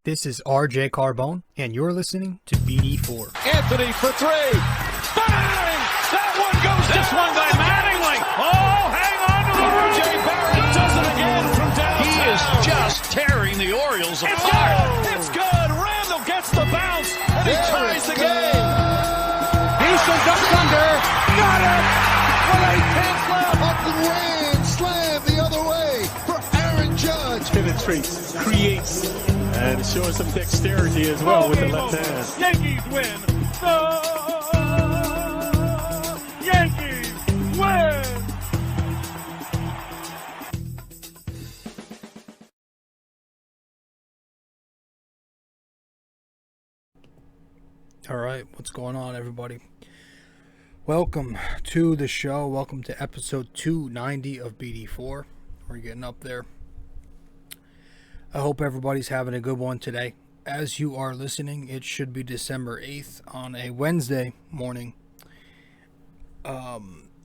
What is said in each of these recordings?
This is RJ and you're listening to BD4. Anthony for three. Bang! That one goes this down. One by Mattingly. Oh, hang on to the RJ Barrett does it again from downtown. He is just tearing the Orioles apart. It's good. Randall gets the bounce, and he ties the game. Houston ducks under. Got it. With 8 left. Up and ran. Slam the other way for Aaron Judge. Penetrates, creates, and showing some dexterity as well with the left hand. Yankees win. The Yankees win. All right, what's going on, everybody? Welcome to the show. Welcome to episode 290 of BD4. We're getting up there. I hope everybody's having a good one today. As you are listening, it should be December 8th on a Wednesday morning.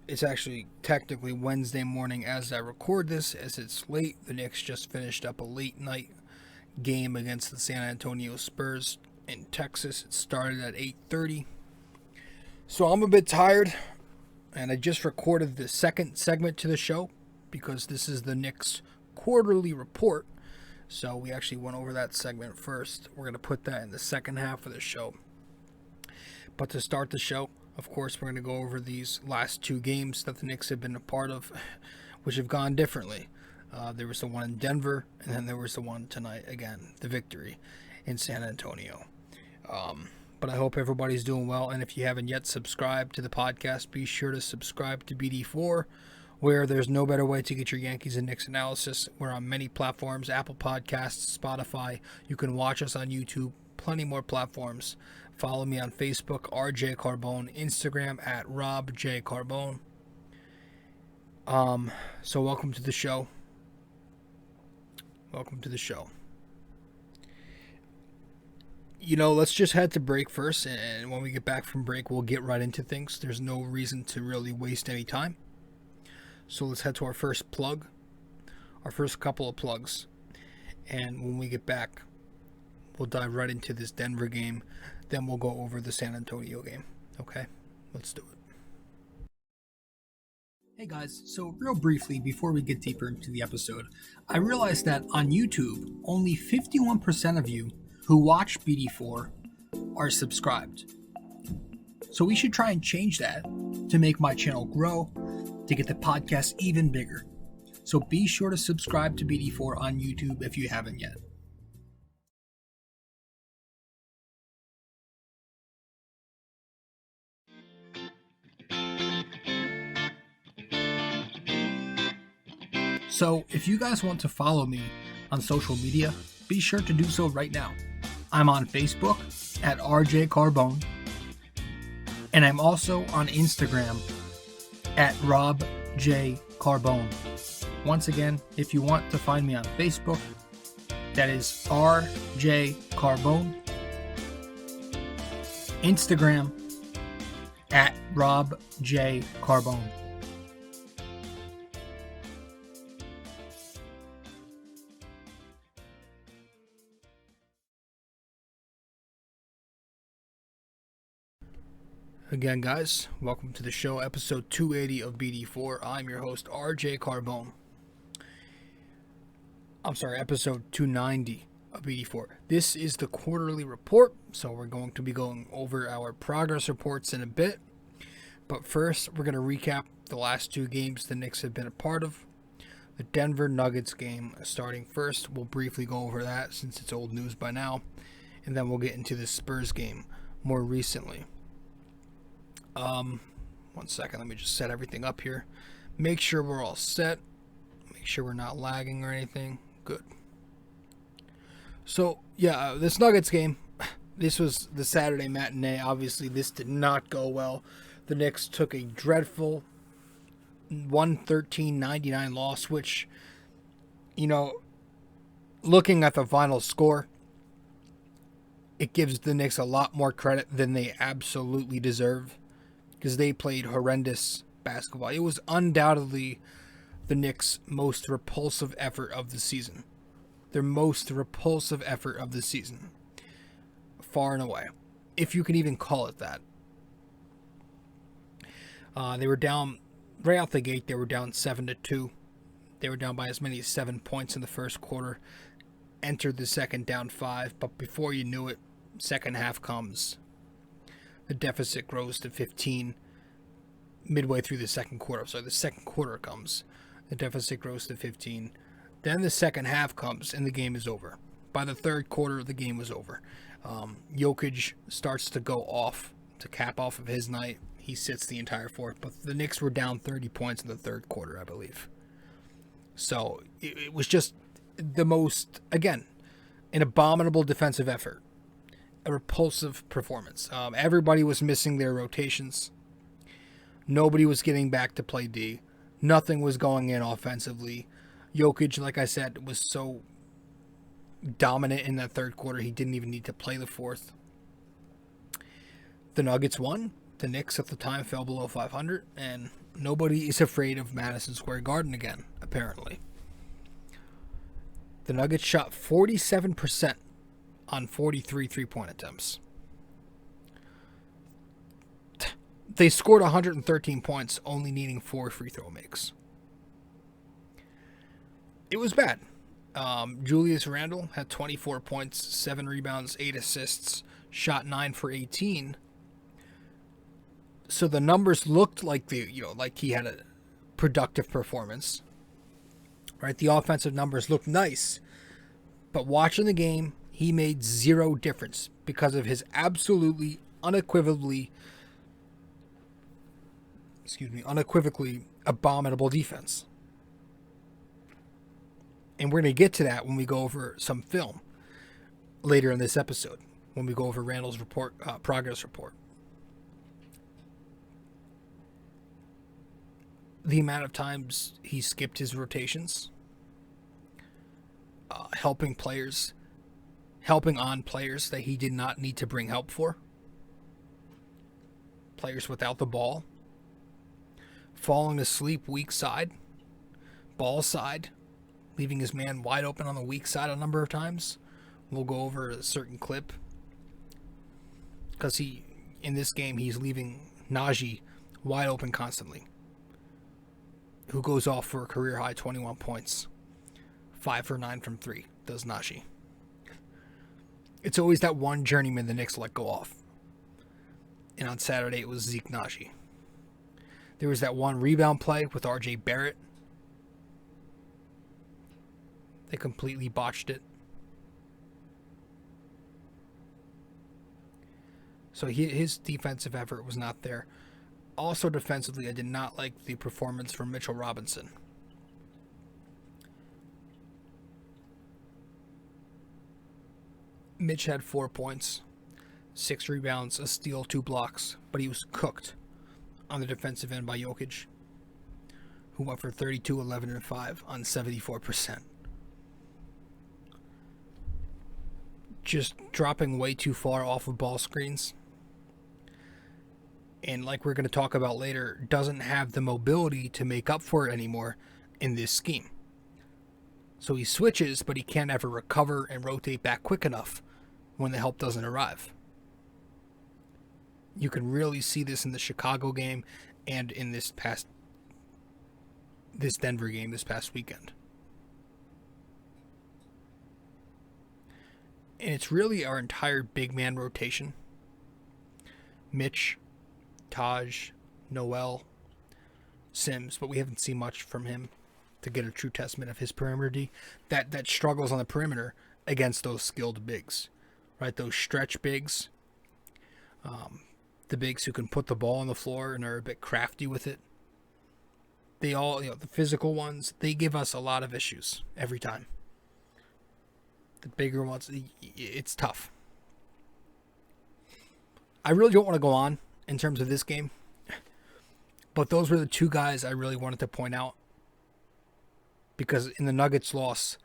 It's actually technically Wednesday morning as I record this, as it's late. The Knicks just finished up a late night game against the San Antonio Spurs in Texas. It started at 8:30. So I'm a bit tired, and I just recorded the second segment to the show because this is the Knicks quarterly report. So we actually went over that segment first. We're going to put that in the second half of the show. But to start the show, of course, we're going to go over these last two games that the Knicks have been a part of, which have gone differently. There was the one in Denver, and then there was the one tonight, again, the victory in San Antonio. But I hope everybody's doing well, and if you haven't yet subscribed to the podcast, be sure to subscribe to BD4, where there's no better way to get your Yankees and Knicks analysis. We're on many platforms, Apple Podcasts, Spotify. You can watch us on YouTube, plenty more platforms. Follow me on Facebook, rjcarbone, Instagram at rjcarbone. So welcome to the show. Welcome to the show. You know, let's just head to break first, and when we get back from break, we'll get right into things. There's no reason to really waste any time. So let's head to our first plug, our first couple of plugs. And when we get back, we'll dive right into this Denver game. Then we'll go over the San Antonio game. Okay, let's do it. Hey guys, so real briefly, before we get deeper into the episode, I realized that on YouTube, only 51% of you who watch BD4 are subscribed. So we should try and change that to make my channel grow, to get the podcast even bigger. So be sure to subscribe to BD4 on YouTube if you haven't yet. So if you guys want to follow me on social media, be sure to do so right now. I'm on Facebook at rjcarbone, and I'm also on Instagram at rjcarbone. Once again, if you want to find me on Facebook, that is rjcarbone. Instagram at robjcarbone. Again, guys, welcome to the show, episode 280 of BD4. I'm your host, RJ Carbone. I'm sorry, episode 290 of BD4. This is the quarterly report, so we're going to be going over our progress reports in a bit. But first, we're going to recap the last two games the Knicks have been a part of. The Denver Nuggets game starting first. We'll briefly go over that since it's old news by now. And then we'll get into the Spurs game more recently. 1 second, let me just set everything up here. Make sure we're all set. Make sure we're not lagging or anything. Good. So, yeah, this Nuggets game, this was the Saturday matinee. Obviously, this did not go well. The Knicks took a dreadful 113-99 loss, which, you know, looking at the final score, it gives the Knicks a lot more credit than they absolutely deserve, because they played horrendous basketball. It was undoubtedly the Knicks' most repulsive effort of the season. their most repulsive effort of the season. Far and away. If you can even call it that. They were down, right out the gate, they were down 7-2. They were down by as many as 7 points in the first quarter. Entered the second down 5, but before you knew it, second half comes. The deficit grows to 15 midway through the second quarter. So the second quarter comes. The deficit grows to 15. Then the second half comes, and the game is over. By the third quarter, the game was over. Jokic starts to go off to cap off of his night. He sits the entire fourth, but the Knicks were down 30 points in the third quarter, I believe. So it was just the most, again, an abominable defensive effort. A repulsive performance. Everybody was missing their rotations. Nobody was getting back to play D. Nothing was going in offensively. Jokic, like I said, was so dominant in that third quarter, he didn't even need to play the fourth. The Nuggets won. The Knicks at the time fell below 500, and nobody is afraid of Madison Square Garden again, apparently. The Nuggets shot 47% on 43 three-point attempts. They scored 113 points, only needing 4 free throw makes. It was bad. Julius Randle had 24 points, 7 rebounds, 8 assists, shot 9 for 18. So the numbers looked like like he had a productive performance. Right? The offensive numbers looked nice. But watching the game, he made zero difference because of his absolutely unequivocally abominable defense. And we're going to get to that when we go over some film later in this episode, when we go over Randall's progress report. The amount of times he skipped his rotations, helping on players that he did not need to bring help for, players without the ball, falling asleep weak side, ball side, leaving his man wide open on the weak side a number of times. We'll go over a certain clip because in this game he's leaving Najee wide open constantly, who goes off for a career high 21 points, 5 for 9 from 3 does Najee. It's always that one journeyman the Knicks let go off, and on Saturday it was Zeke Najee. There was that one rebound play with RJ Barrett. They completely botched it. So his defensive effort was not there. Also defensively, I did not like the performance from Mitchell Robinson. Mitch had 4 points, 6 rebounds, a steal, 2 blocks, but he was cooked on the defensive end by Jokic, who went for 32, 11, and 5 on 74%. Just dropping way too far off of ball screens. And like we're going to talk about later, doesn't have the mobility to make up for it anymore in this scheme. So he switches, but he can't ever recover and rotate back quick enough when the help doesn't arrive. You can really see this in the Chicago game and in this Denver game this past weekend. And it's really our entire big man rotation. Mitch, Taj, Noel, Sims, but we haven't seen much from him to get a true testament of his perimeter D. That struggles on the perimeter against those skilled bigs, right? Those stretch bigs, the bigs who can put the ball on the floor and are a bit crafty with it. They all, the physical ones, they give us a lot of issues every time. The bigger ones, it's tough. I really don't want to go on in terms of this game, but those were the two guys I really wanted to point out, because in the Nuggets loss,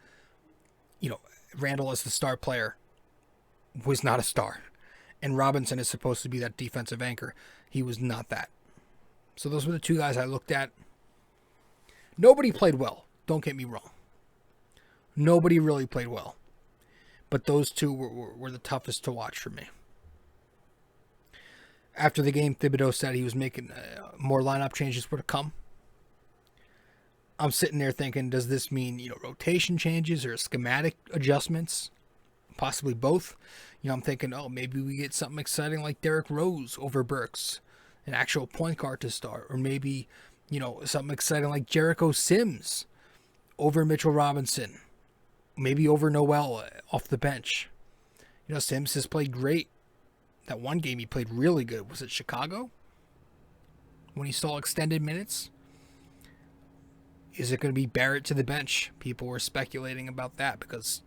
Randle as the star player was not a star, and Robinson is supposed to be that defensive anchor. He was not that. So those were the two guys I looked at. Nobody played well, don't get me wrong. Nobody really played well. But those two were the toughest to watch for me. After the game, Thibodeau said he was making more lineup changes were to come. I'm sitting there thinking, does this mean, rotation changes or schematic adjustments? Possibly both. I'm thinking, maybe we get something exciting like Derrick Rose over Burks, an actual point guard to start. Or maybe, something exciting like Jericho Sims over Mitchell Robinson. Maybe over Noel off the bench. Sims has played great. That one game he played really good. Was it Chicago? When he saw extended minutes? Is it going to be Barrett to the bench? People were speculating about that because,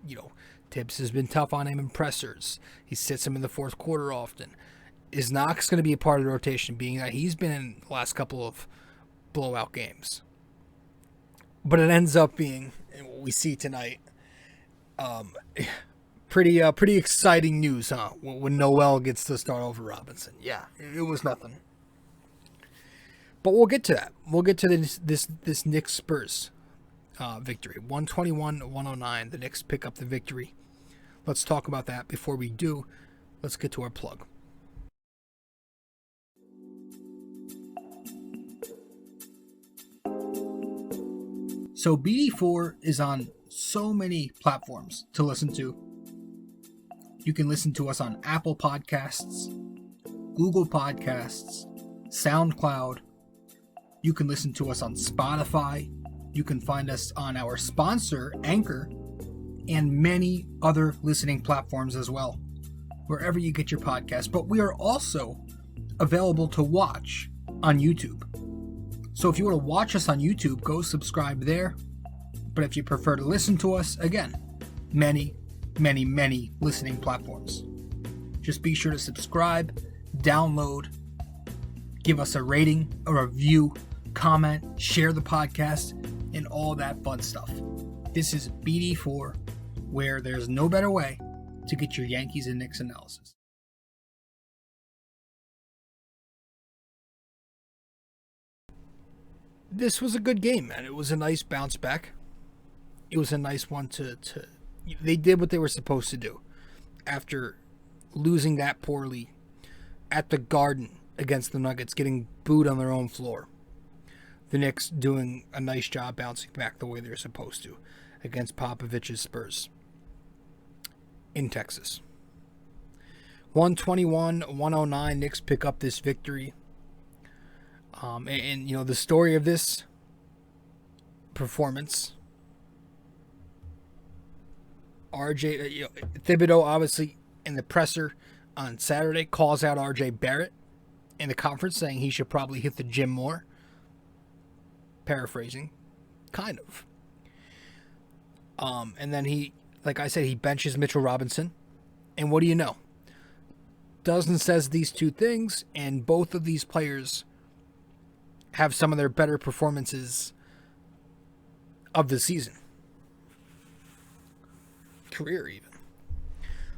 Tibbs has been tough on him in pressers. He sits him in the fourth quarter often. Is Knox going to be a part of the rotation, being that he's been in the last couple of blowout games? But it ends up being, and what we see tonight, pretty exciting news, huh? When Noel gets to start over Robinson. Yeah, it was nothing. But we'll get to that. We'll get to this Knicks Spurs victory. 121-109. The Knicks pick up the victory. Let's talk about that. Before we do, let's get to our plug. So BD4 is on so many platforms to listen to. You can listen to us on Apple Podcasts, Google Podcasts, SoundCloud. You can listen to us on Spotify. You can find us on our sponsor, Anchor, and many other listening platforms as well, wherever you get your podcast. But we are also available to watch on YouTube. So if you want to watch us on YouTube, go subscribe there. But if you prefer to listen to us, again, many listening platforms. Just be sure to subscribe, download, give us a rating, a review, comment, share the podcast, and all that fun stuff. This is BD4, where there's no better way to get your Yankees and Knicks analysis. This was a good game, man. It was a nice bounce back. It was a nice one to they did what they were supposed to do after losing that poorly at the Garden against the Nuggets, getting booed on their own floor. The Knicks doing a nice job bouncing back the way they're supposed to against Popovich's Spurs in Texas. 121-109, Knicks pick up this victory. And the story of this performance, Thibodeau obviously in the presser on Saturday calls out RJ Barrett in the conference, saying he should probably hit the gym more. Paraphrasing, kind of. And then he, like I said, he benches Mitchell Robinson. And what do you know? Does and says these two things, and both of these players have some of their better performances of the season. Career even.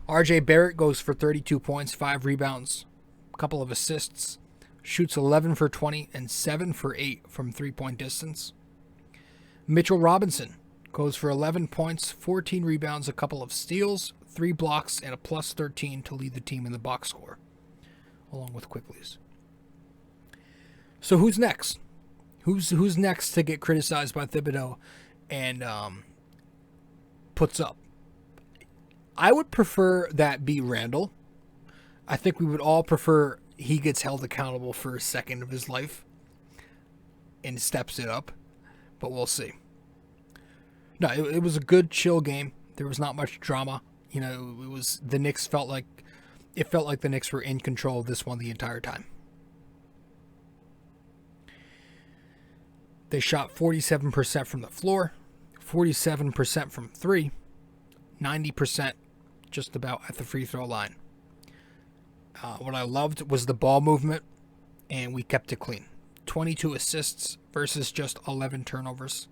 RJ Barrett goes for 32 points, 5 rebounds, a couple of assists, shoots 11 for 20 and 7 for 8 from 3-point distance. Mitchell Robinson goes for 11 points, 14 rebounds, a couple of steals, 3 blocks, and a plus 13 to lead the team in the box score, along with Quickly's. So who's next? Who's next to get criticized by Thibodeau and puts up? I would prefer that be Randall. I think we would all prefer he gets held accountable for a second of his life and steps it up, but we'll see. No, it was a good, chill game. There was not much drama. It was the Knicks felt like the Knicks were in control of this one the entire time. They shot 47% from the floor, 47% from 3, 90% just about at the free throw line. What I loved was the ball movement, and we kept it clean. 22 assists versus just 11 turnovers.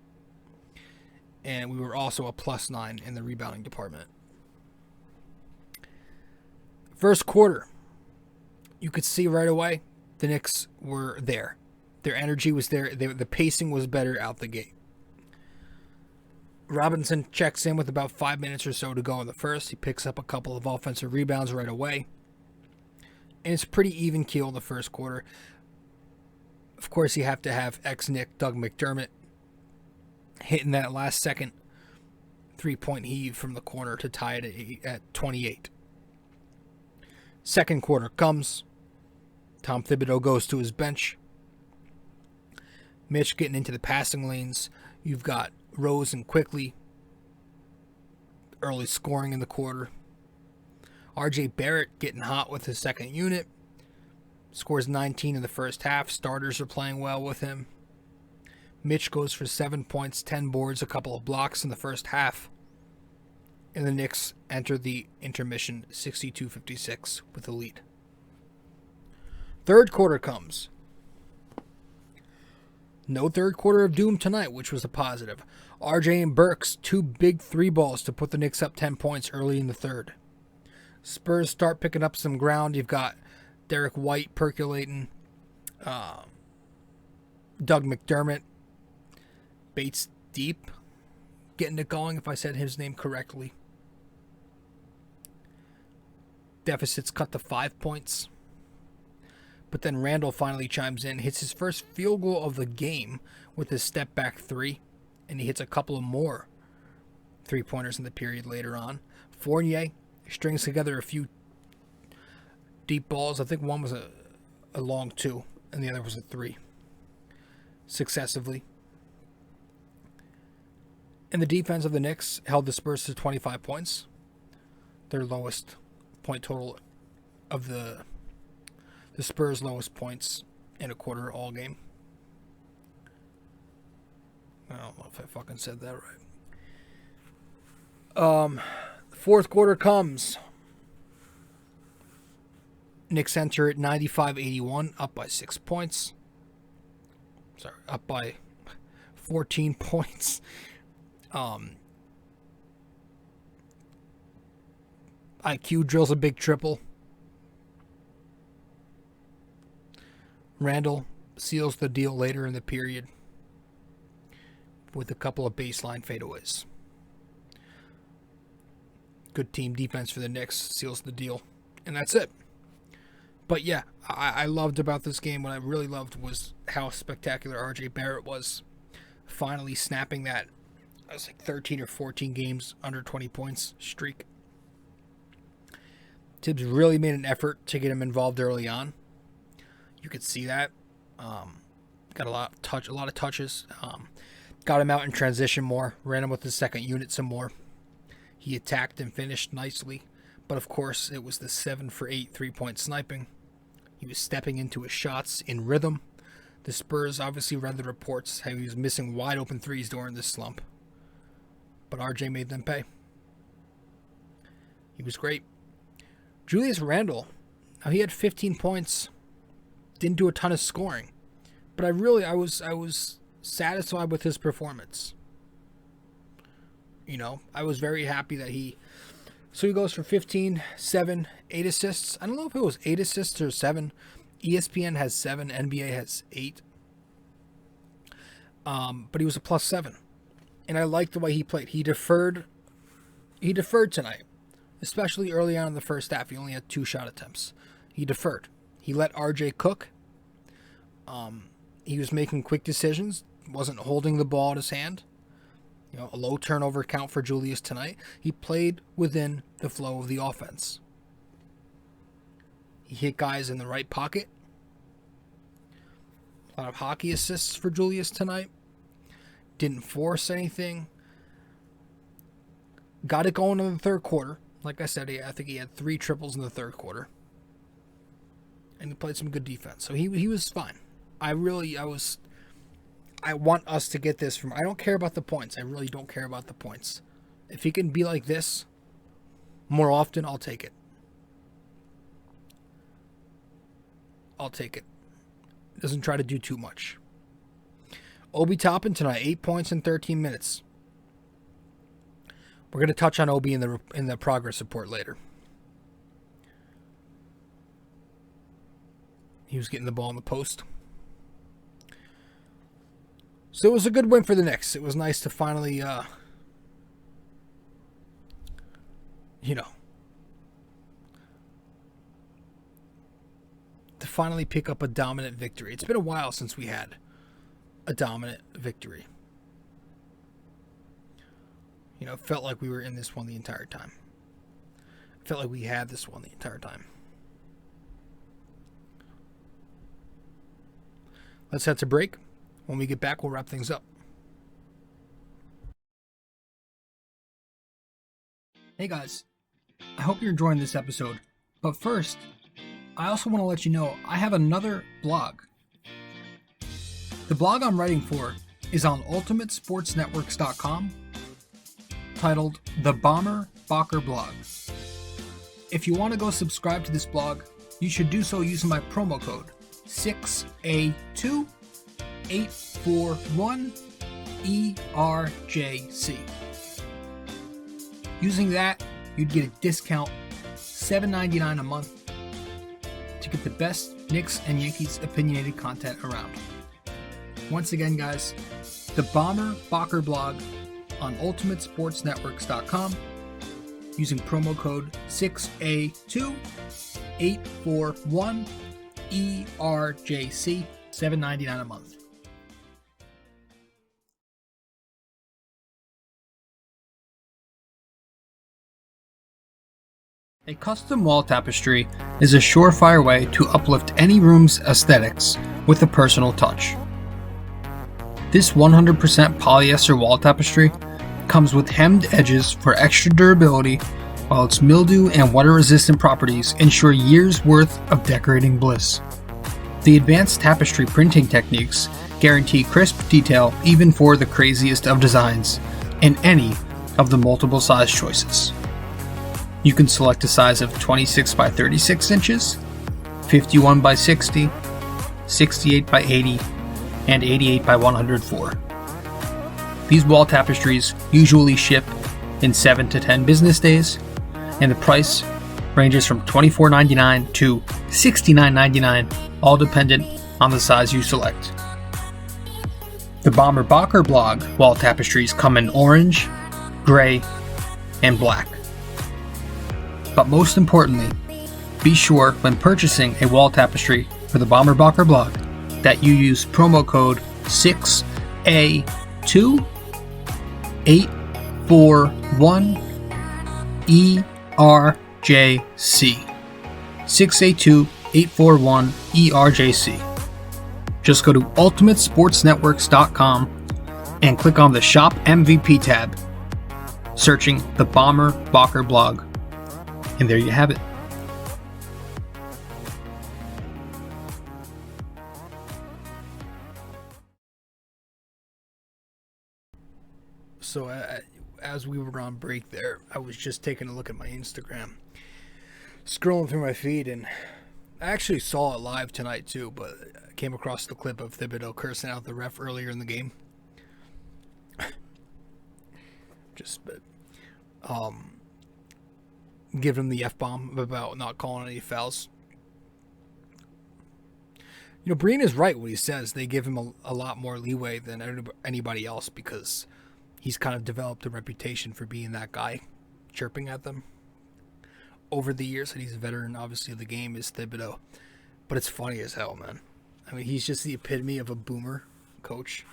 And we were also a +9 in the rebounding department. First quarter, you could see right away the Knicks were there. Their energy was there. The pacing was better out the gate. Robinson checks in with about 5 minutes or so to go in the first. He picks up a couple of offensive rebounds right away. And it's pretty even keel in the first quarter. Of course, you have to have ex-Knick Doug McDermott hitting that last second three-point heave from the corner to tie it at 28. Second quarter comes. Tom Thibodeau goes to his bench. Mitch getting into the passing lanes. You've got Rose and Quickly early scoring in the quarter. RJ Barrett getting hot with his second unit. Scores 19 in the first half. Starters are playing well with him. Mitch goes for 7 points, 10 boards, a couple of blocks in the first half. And the Knicks enter the intermission 62-56 with a lead. Third quarter comes. No third quarter of doom tonight, which was a positive. RJ and Burks, 2 big 3 balls to put the Knicks up 10 points early in the third. Spurs start picking up some ground. You've got Derek White percolating. Doug McDermott. Bates Deep getting it going, if I said his name correctly. Deficits cut to 5 points. But then Randall finally chimes in, hits his first field goal of the game with his step back 3, and he hits a couple of more 3-pointers in the period later on. Fournier strings together a few deep balls. I think one was a long 2, and the other was a 3. Successively. And the defense of the Knicks held the Spurs to 25 points. Their lowest point total of the Spurs' lowest points in a quarter all game. I don't know if I fucking said that right. Fourth quarter comes. Knicks enter at 95-81, up by 6 points. Sorry, up by 14 points. IQ drills a big triple. Randall seals the deal later in the period with a couple of baseline fadeaways. Good team defense for the Knicks seals the deal. And that's it. But yeah, I loved about this game. What I really loved was how spectacular RJ Barrett was. Finally snapping that, I was like 13 or 14 games under 20 points streak. Tibbs really made an effort to get him involved early on. You could see that. Got a lot of touches. Got him out in transition more. Ran him with his second unit some more. He attacked and finished nicely. But of course, it was the 7 for 8 3-point sniping. He was stepping into his shots in rhythm. The Spurs obviously read the reports how he was missing wide open threes during this slump. But RJ made them pay. He was great. Julius Randle, now he had 15 points. Didn't do a ton of scoring, but I was satisfied with his performance. You know, I was very happy that he goes for 15, 7, 8 assists. I don't know if it was 8 assists or 7. ESPN has 7, NBA has 8. But he was a +7, and I liked the way he played. He deferred tonight, especially early on in the first half. He only had 2 shot attempts. He deferred. He let RJ cook. He was making quick decisions. Wasn't holding the ball in his hand. You know, a low turnover count for Julius tonight. He played within the flow of the offense. He hit guys in the right pocket. A lot of hockey assists for Julius tonight. Didn't force anything. Got it going in the third quarter. Like I said, I think he had 3 triples in the third quarter. And he played some good defense. So he was fine. I want us to get this from... I don't care about the points. I really don't care about the points. If he can be like this more often, I'll take it. I'll take it. Doesn't try to do too much. Obi Toppin tonight, 8 points in 13 minutes. We're going to touch on Obi in the progress report later. He was getting the ball in the post. So it was a good win for the Knicks. It was nice to finally you know, to finally pick up a dominant victory. It's been a while since we had a dominant victory. You know, it felt like we were in this one the entire time. It felt like we had this one the entire time. Let's head to break. When we get back, we'll wrap things up. Hey guys, I hope you're enjoying this episode. But first, I also want to let you know I have another blog. The blog I'm writing for is on ultimatesportsnetworks.com, titled The Bomber Bacher Blog. If you want to go subscribe to this blog, you should do so using my promo code 6A2841ERJC. Using that, you'd get a discount $7.99 a month to get the best Knicks and Yankees opinionated content around. Once again, guys, the Bomber Bacher Blog on ultimatesportsnetworks.com using promo code 6A2841ERJC, $7.99 a month. A custom wall tapestry is a surefire way to uplift any room's aesthetics with a personal touch. This 100% polyester wall tapestry comes with hemmed edges for extra durability, while its mildew and water-resistant properties ensure years' worth of decorating bliss. The advanced tapestry printing techniques guarantee crisp detail even for the craziest of designs in any of the multiple size choices. You can select a size of 26 by 36 inches, 51 by 60, 68 by 80, and 88 by 104. These wall tapestries usually ship in 7 to 10 business days, and the price ranges from $24.99 to $69.99, all dependent on the size you select. The Bomber Bacher Blog wall tapestries come in orange, gray, and black. But most importantly, be sure when purchasing a wall tapestry for the Bomber Bacher Blog that you use promo code 6A2841ERJC. 6A2841ERJC. Just go to ultimatesportsnetworks.com and click on the Shop MVP tab, searching the Bomber Bacher Blog. And there you have it. So as we were on break there, I was just taking a look at my Instagram, scrolling through my feed, and I actually saw it live tonight too, but I came across the clip of Thibodeau cursing out the ref earlier in the game. Give him the F-bomb about not calling any fouls. You know, Breen is right when he says they give him a lot more leeway than anybody else because he's kind of developed a reputation for being that guy, chirping at them. Over the years that he's a veteran, obviously, of the game is Thibodeau. But it's funny as hell, man. I mean, he's just the epitome of a boomer coach.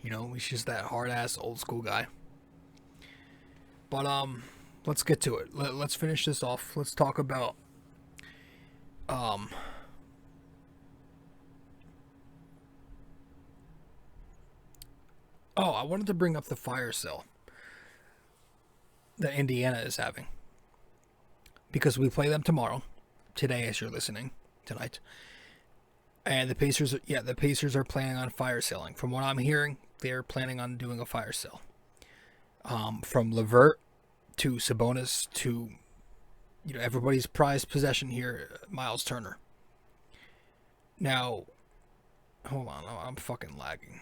You know, he's just that hard-ass, old-school guy. But, let's get to it. Let's finish this off. Let's talk about I wanted to bring up the fire sale that Indiana is having, because we play them today as you're listening tonight. And the Pacers are planning on fire selling. From what I'm hearing, they're planning on doing a fire sale. From LeVert to Sabonis to, you know, everybody's prized possession here, Miles Turner. Now, hold on, I'm fucking lagging.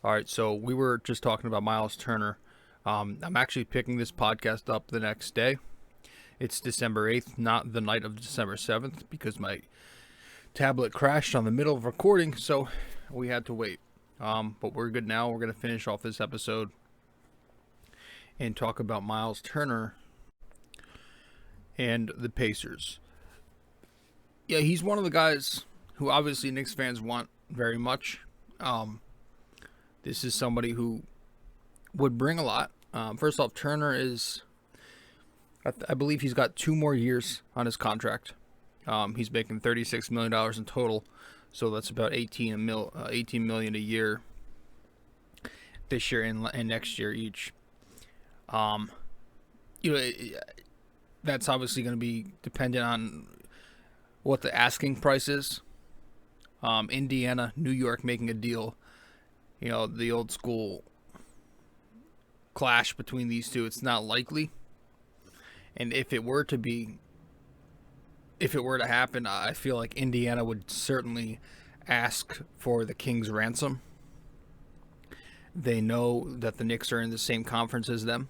All right, so we were just talking about Miles Turner. I'm actually picking this podcast up the next day. It's December 8th, not the night of December 7th, because my tablet crashed on the middle of recording, so we had to wait. But we're good now. We're going to finish off this episode. and talk about Miles Turner and the Pacers. Yeah, he's one of the guys who obviously Knicks fans want very much. This is somebody who would bring a lot. First off, Turner is, I believe he's got 2 more years on his contract. He's making $36 million in total, so that's about $18 million a year this year and next year each. That's obviously going to be dependent on what the asking price is. Indiana, New York making a deal. The old school clash between these two, it's not likely. And if it were to happen, I feel like Indiana would certainly ask for the Kings' ransom. They know that the Knicks are in the same conference as them.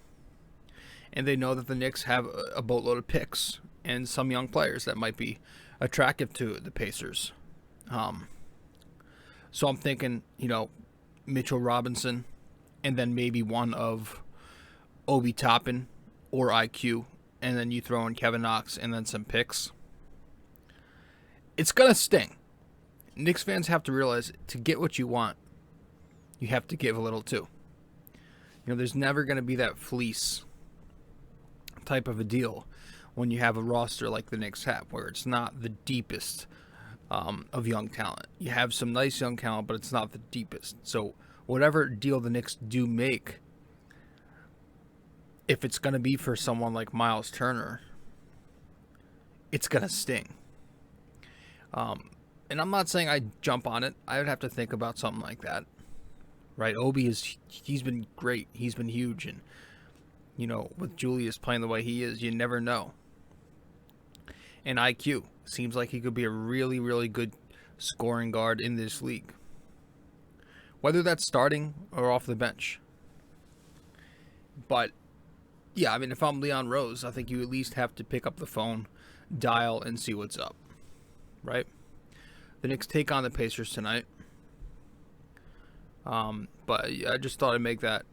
And they know that the Knicks have a boatload of picks and some young players that might be attractive to the Pacers. So I'm thinking, Mitchell Robinson, and then maybe one of Obi Toppin or IQ, and then you throw in Kevin Knox and then some picks. It's going to sting. Knicks fans have to realize to get what you want, you have to give a little too. There's never going to be that fleece type of a deal when you have a roster like the Knicks have, where it's not the deepest of young talent. You have some nice young talent, but it's not the deepest. So whatever deal the Knicks do make, if it's going to be for someone like Miles Turner, it's going to sting. And I'm not saying I jump on it. I would have to think about something like that. Right? He's been great. He's been huge. And, with Julius playing the way he is, you never know. And IQ seems like he could be a really, really good scoring guard in this league. Whether that's starting or off the bench. But, yeah, if I'm Leon Rose, I think you at least have to pick up the phone, dial, and see what's up. Right? The Knicks take on the Pacers tonight. But I just thought I'd make that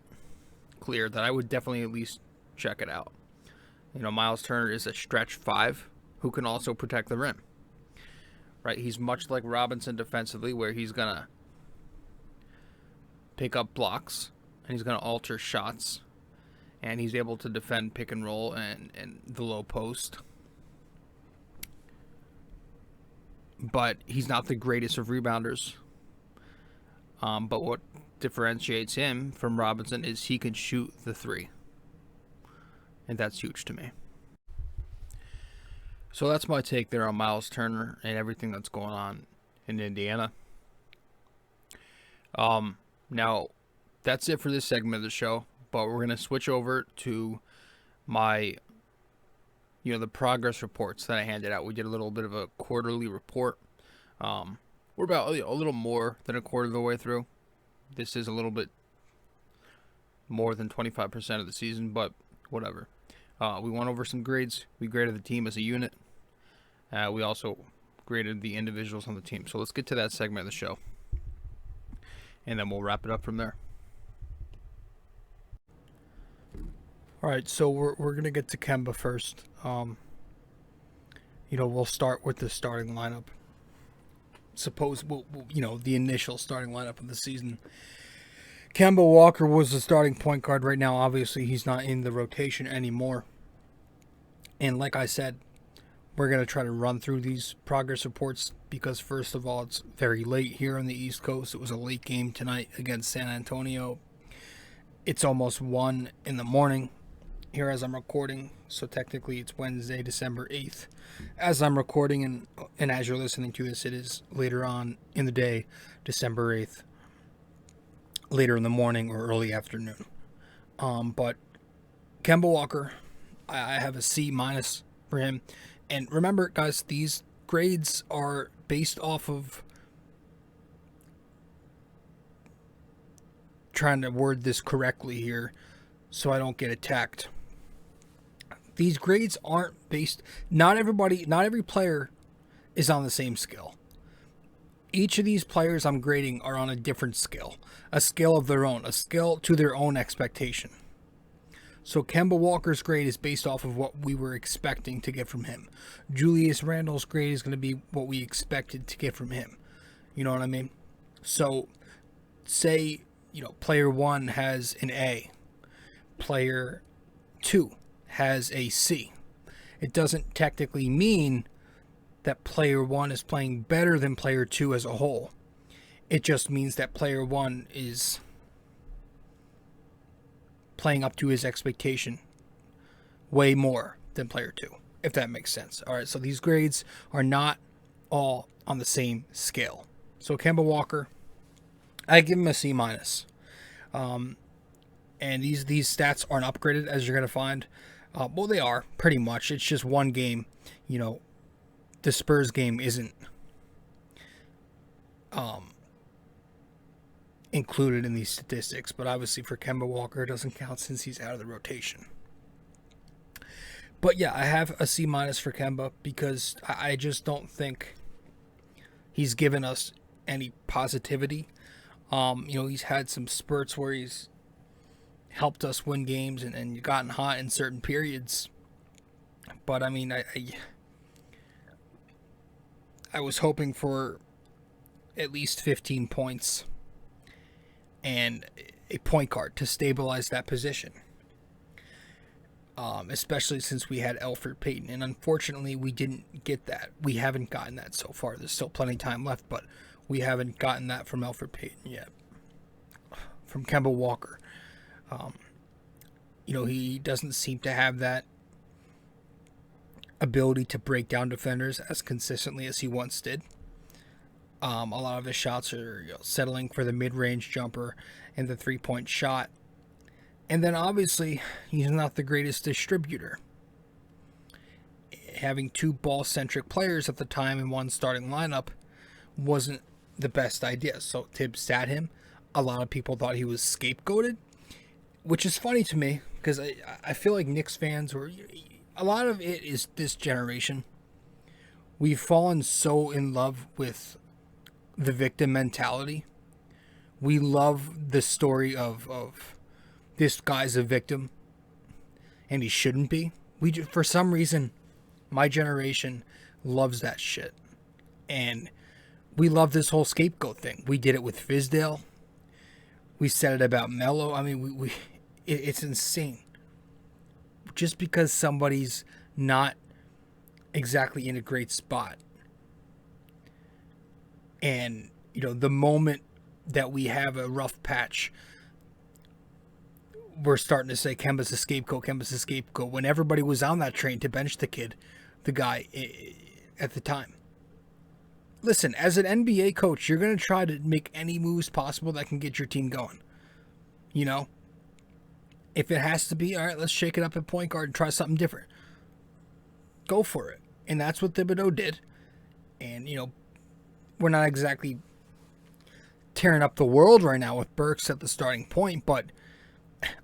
clear that I would definitely at least check it out. Miles Turner is a stretch 5 who can also protect the rim. Right? He's much like Robinson defensively, where he's going to pick up blocks and he's going to alter shots, and he's able to defend pick and roll and the low post. But he's not the greatest of rebounders. But what differentiates him from Robinson is he can shoot the 3. And that's huge to me. So that's my take there on Miles Turner and everything that's going on in Indiana. Now, that's it for this segment of the show. But we're going to switch over to my, the progress reports that I handed out. We did a little bit of a quarterly report. We're about a little more than a quarter of the way through. This is a little bit more than 25% of the season, but whatever. We went over some grades. We graded the team as a unit. We also graded the individuals on the team. So let's get to that segment of the show, and then we'll wrap it up from there. All right, so we're gonna get to Kemba first. We'll start with the starting lineup. The initial starting lineup of the season. Kemba Walker was the starting point guard. Right now, obviously, he's not in the rotation anymore. And like I said, we're going to try to run through these progress reports because, first of all, it's very late here on the East Coast. It was a late game tonight against San Antonio. It's almost 1 in the morning here as I'm recording. So technically, it's Wednesday, December 8th. As I'm recording and as you're listening to this, it is later on in the day, December 8th, later in the morning or early afternoon. But Kemba Walker, I have a C- for him. And remember, guys, these grades are based off of, trying to word this correctly here so I don't get attacked. These grades aren't based, not every player is on the same scale. Each of these players I'm grading are on a different scale, a scale of their own, a scale to their own expectation. So Kemba Walker's grade is based off of what we were expecting to get from him. Julius Randle's grade is going to be what we expected to get from him. You know what I mean? So say, player 1 has an A. Player 2 has a C. It doesn't technically mean that player 1 is playing better than player 2 as a whole. It just means that player 1 is playing up to his expectation way more than player 2, if that makes sense. All right, so these grades are not all on the same scale. So Kemba Walker, I give him a C-. And these stats aren't upgraded, as you're going to find. Well, they are, pretty much. It's just one game. The Spurs game isn't included in these statistics, but obviously for Kemba Walker it doesn't count since he's out of the rotation. But yeah, I have a C- for Kemba because I just don't think he's given us any positivity. He's had some spurts where he's helped us win games and gotten hot in certain periods, but I mean, I was hoping for at least 15 points and a point guard to stabilize that position. Especially since we had Elfrid Payton. And unfortunately, we didn't get that. We haven't gotten that so far. There's still plenty of time left, but we haven't gotten that from Elfrid Payton yet. From Kemba Walker. He doesn't seem to have that ability to break down defenders as consistently as he once did. A lot of his shots are settling for the mid-range jumper and the three-point shot. And then obviously, he's not the greatest distributor. Having two ball-centric players at the time in one starting lineup wasn't the best idea. So Tibbs sat him. A lot of people thought he was scapegoated, which is funny to me because I feel like Knicks fans were... A lot of it is this generation. We've fallen so in love with the victim mentality. We love the story of this guy's a victim and he shouldn't be. For some reason, my generation loves that shit. And we love this whole scapegoat thing. We did it with Fizdale. We said it about Melo. I mean, it's insane. Just because somebody's not exactly in a great spot. And, the moment that we have a rough patch, we're starting to say Kemba's a scapegoat, when everybody was on that train to bench the guy at the time. Listen, as an NBA coach, you're going to try to make any moves possible that can get your team going. If it has to be, all right, let's shake it up at point guard and try something different. Go for it. And that's what Thibodeau did. And, we're not exactly tearing up the world right now with Burks at the starting point, but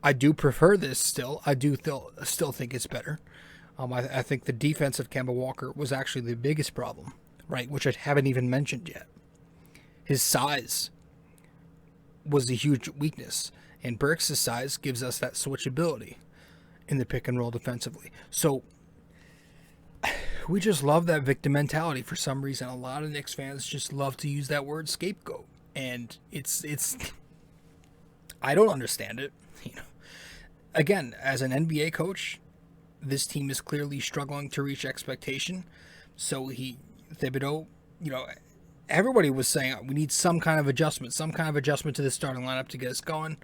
I do prefer this still. I do still think it's better. I think the defense of Kemba Walker was actually the biggest problem, right? Which I haven't even mentioned yet. His size was a huge weakness, and Burks' size gives us that switchability in the pick and roll defensively. So we just love that victim mentality for some reason. A lot of Knicks fans just love to use that word scapegoat, and it's I don't understand it. Again, as an NBA coach, this team is clearly struggling to reach expectation. So Thibodeau, everybody was saying we need some kind of adjustment to the starting lineup to get us going.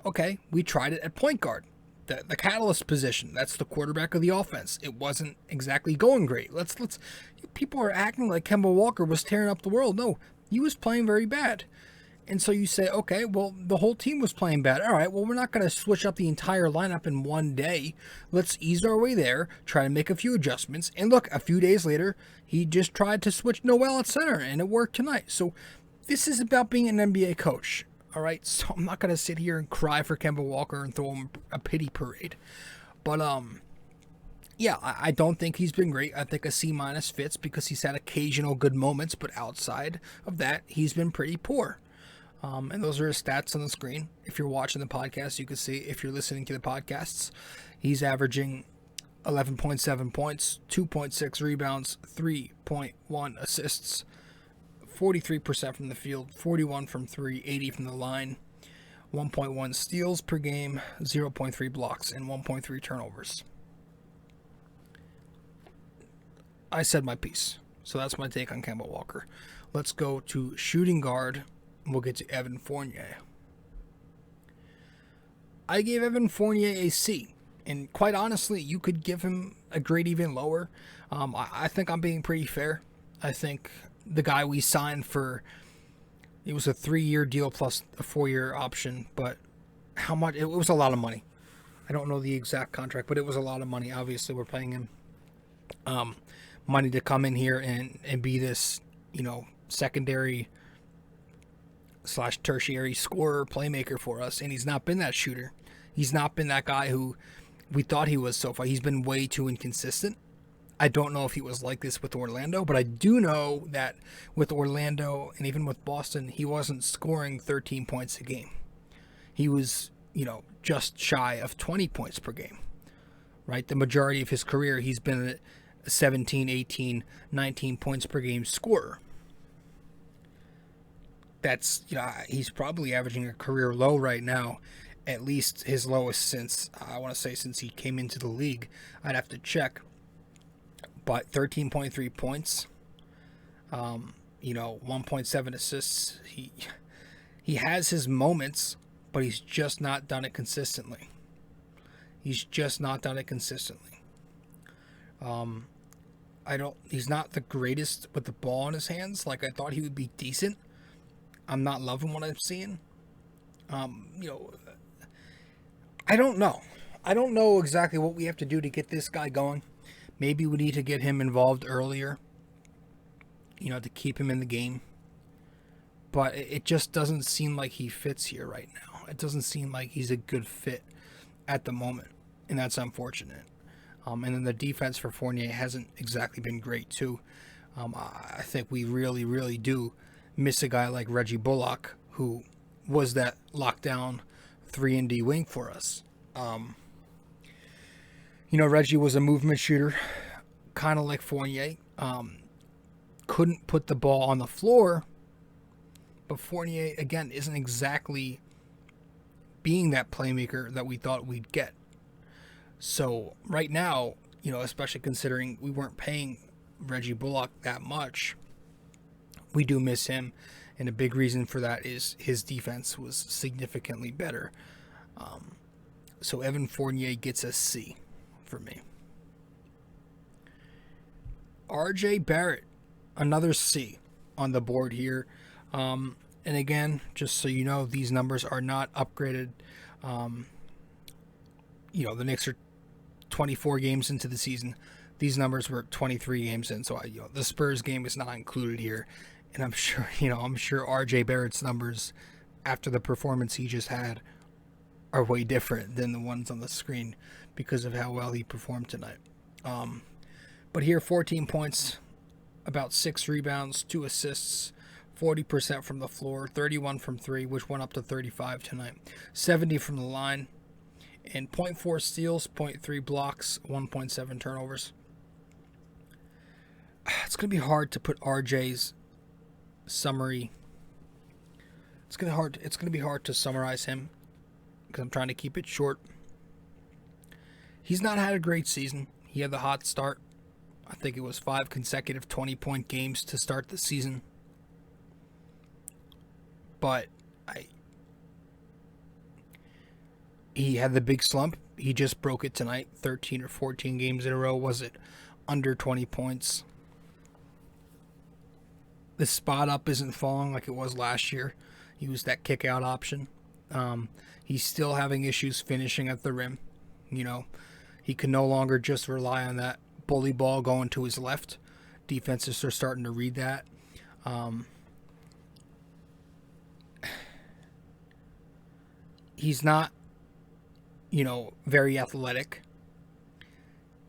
Okay, we tried it at point guard, the catalyst position. That's the quarterback of the offense. It wasn't exactly going great. People are acting like Kemba Walker was tearing up the world. No, he was playing very bad. And so you say, okay, well, the whole team was playing bad. All right, well, we're not going to switch up the entire lineup in one day. Let's ease our way there, try to make a few adjustments. And look, a few days later, he just tried to switch Noel at center, and it worked tonight. So this is about being an NBA coach, all right? So I'm not going to sit here and cry for Kemba Walker and throw him a pity parade. But, yeah, I don't think he's been great. I think a C- fits because he's had occasional good moments, but outside of that, he's been pretty poor. And those are his stats on the screen. If you're watching the podcast, you can see. If you're listening to the podcasts, he's averaging 11.7 points, 2.6 rebounds, 3.1 assists, 43% from the field, 41 from 3, 80 from the line, 1.1 steals per game, 0.3 blocks, and 1.3 turnovers. I said my piece. So that's my take on Kemba Walker. Let's go to shooting guard. We'll get to Evan Fournier. I gave Evan Fournier a C. And quite honestly, you could give him a grade even lower. I think I'm being pretty fair. I think the guy we signed for, it was a 3-year deal plus a 4-year option. But how much? It was a lot of money. I don't know the exact contract, but it was a lot of money. Obviously, we're paying him money to come in here and be this, secondary / tertiary scorer, playmaker for us. And he's not been that shooter. He's not been that guy who we thought he was so far. He's been way too inconsistent. I don't know if he was like this with Orlando, but I do know that with Orlando and even with Boston, he wasn't scoring 13 points a game. He was, just shy of 20 points per game, right? The majority of his career, he's been a 17, 18, 19 points per game scorer. That's, he's probably averaging a career low right now, at least his lowest since he came into the league. I'd have to check. But 13.3 points, 1.7 assists. He has his moments, but he's just not done it consistently. He's not the greatest with the ball in his hands. Like, I thought he would be decent. I'm not loving what I'm seeing. I don't know. I don't know exactly what we have to do to get this guy going. Maybe we need to get him involved earlier, to keep him in the game. But it just doesn't seem like he fits here right now. It doesn't seem like he's a good fit at the moment, and that's unfortunate. And then the defense for Fournier hasn't exactly been great, too. I think we really, really do miss a guy like Reggie Bullock, who was that lockdown 3-and-D wing for us. Reggie was a movement shooter, kind of like Fournier. Couldn't put the ball on the floor, but Fournier, again, isn't exactly being that playmaker that we thought we'd get. So right now, especially considering we weren't paying Reggie Bullock that much, we do miss him. And a big reason for that is his defense was significantly better. So Evan Fournier gets a C for me. RJ Barrett, another C on the board here. And again, just so you know, these numbers are not upgraded. The Knicks are 24 games into the season. These numbers were 23 games in, so the Spurs game is not included here. And I'm sure RJ Barrett's numbers after the performance he just had are way different than the ones on the screen because of how well he performed tonight. But here, 14 points, about 6 rebounds, 2 assists, 40% from the floor, 31 from 3, which went up to 35 tonight, 70 from the line, and 0.4 steals, 0.3 blocks, 1.7 turnovers. It's going to be hard to put RJ's summary. It's going to be hard to summarize him because I'm trying to keep it short. He's not had a great season. He had the hot start. I think it was 5 consecutive 20-point games to start the season. But he had the big slump. He just broke it tonight. 13 or 14 games in a row. Was it under 20 points? The spot up isn't falling like it was last year. He was that kick out option. He's still having issues finishing at the rim. He can no longer just rely on that bully ball going to his left. Defenses are starting to read that. He's not, very athletic.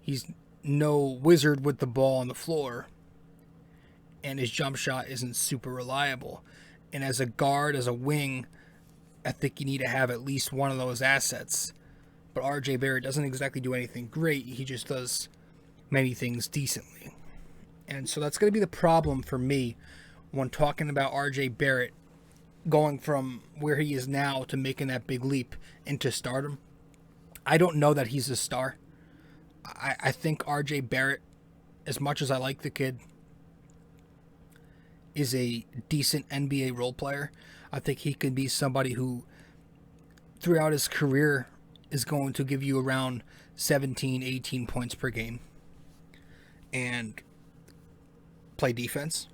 He's no wizard with the ball on the floor. And his jump shot isn't super reliable. And as a guard, as a wing, I think you need to have at least one of those assets. But RJ Barrett doesn't exactly do anything great. He just does many things decently. And so that's going to be the problem for me when talking about RJ Barrett going from where he is now to making that big leap into stardom. I don't know that he's a star. I think RJ Barrett, as much as I like the kid, is a decent NBA role player. I think he could be somebody who, throughout his career, is going to give you around 17, 18 points per game and play defense.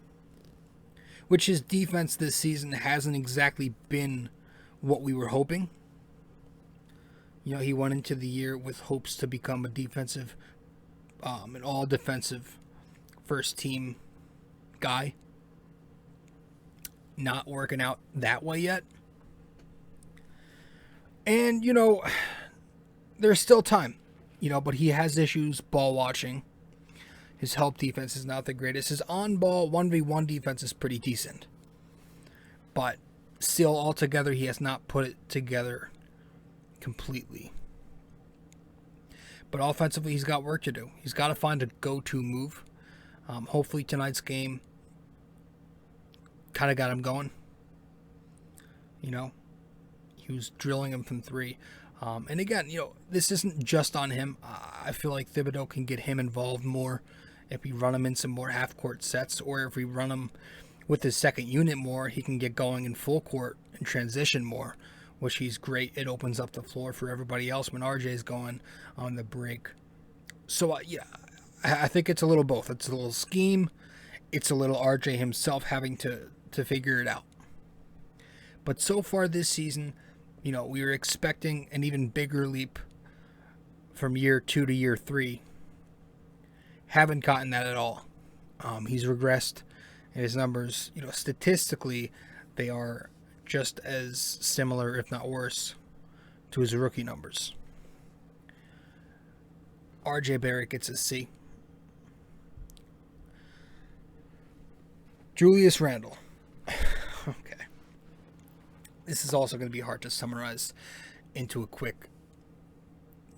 Which his defense this season hasn't exactly been what we were hoping. You know, he went into the year with hopes to become a defensive, an all-defensive first-team guy. Not working out that way yet. And, you know, there's still time. You know, but he has issues ball watching. His help defense is not the greatest. His on-ball 1v1 defense is pretty decent. But still, altogether, he has not put it together completely. But offensively, he's got work to do. He's got to find a go-to move. Hopefully, tonight's game kind of got him going. You know, he was drilling him from three. And again, you know, this isn't just on him. I feel like Thibodeau can get him involved more if we run him in some more half-court sets, or if we run him with his second unit more, he can get going in full court and transition more, which he's great. It opens up the floor for everybody else when RJ is going on the break. So, yeah, I think it's a little both. It's a little scheme. It's a little RJ himself having to figure it out. But so far this season, you know, we were expecting an even bigger leap from year 2 to year 3. Haven't gotten that at all. He's regressed. And his numbers, you know, statistically, they are just as similar, if not worse, to his rookie numbers. RJ Barrett gets a C. Julius Randle. Okay. This is also going to be hard to summarize into a quick,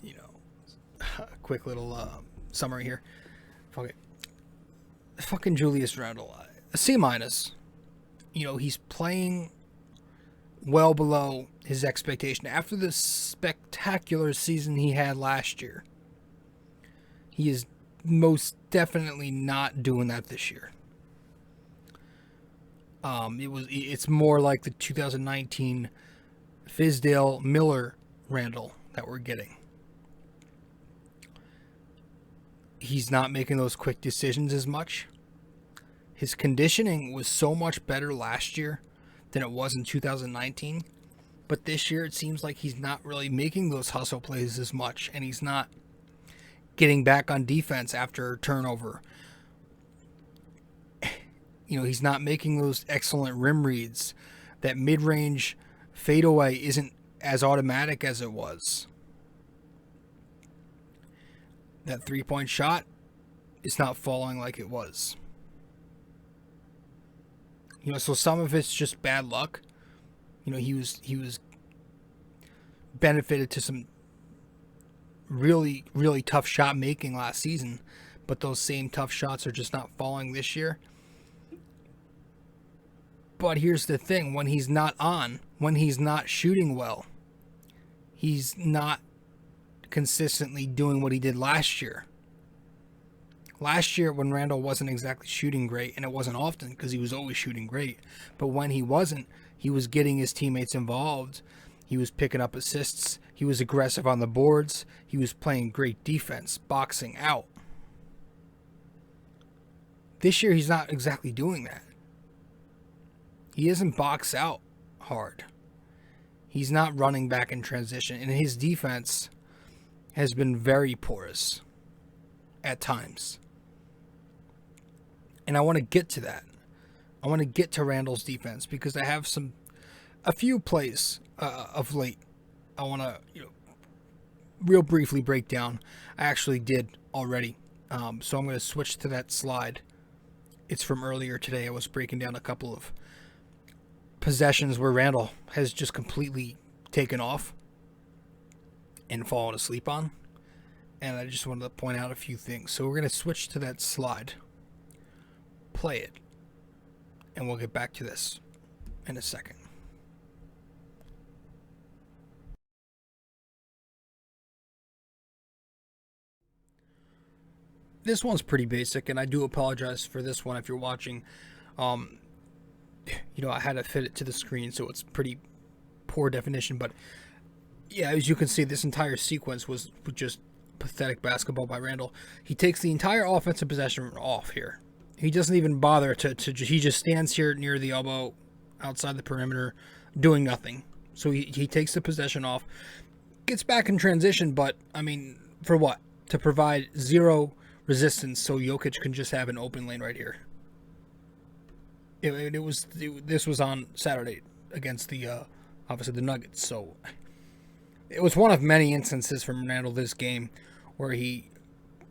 you know, quick little summary here. Okay. Fucking Julius Randle. A C-. You know, he's playing well below his expectation. After the spectacular season he had last year, he is most definitely not doing that this year. It's more like the 2019 Fizdale Miller Randle that we're getting. He's not making those quick decisions as much. His conditioning was so much better last year than it was in 2019. But this year it seems like he's not really making those hustle plays as much. And he's not getting back on defense after a turnover. You know, he's not making those excellent rim reads. That mid-range fadeaway isn't as automatic as it was. That three-point shot is not falling like it was. You know, so some of it's just bad luck. You know, he was benefited to some really, really tough shot making last season, but those same tough shots are just not falling this year. But here's the thing, when he's not on, when he's not shooting well, he's not consistently doing what he did last year. Last year when Randle wasn't exactly shooting great, and it wasn't often because he was always shooting great, but when he wasn't, he was getting his teammates involved. He was picking up assists. He was aggressive on the boards. He was playing great defense, boxing out. This year he's not exactly doing that. He isn't box out hard. He's not running back in transition, and his defense has been very porous at times. And I want to get to that. I want to get to Randle's defense because I have a few plays of late I want to, real briefly break down. I actually did already. So I'm going to switch to that slide. It's from earlier today. I was breaking down a couple of possessions where Randall has just completely taken off and fallen asleep on. And I just wanted to point out a few things. So we're going to switch to that slide. Play it. And we'll get back to this in a second. This one's pretty basic, and I do apologize for this one if you're watching. I had to fit it to the screen, so it's pretty poor definition. But yeah, as you can see, this entire sequence was just pathetic basketball by Randall. He takes the entire offensive possession off here. He doesn't even bother he just stands here near the elbow, outside the perimeter, doing nothing. So he takes the possession off, gets back in transition, but, I mean, for what? To provide zero resistance so Jokic can just have an open lane right here. This was on Saturday against obviously the Nuggets, so it was one of many instances from Randall this game where he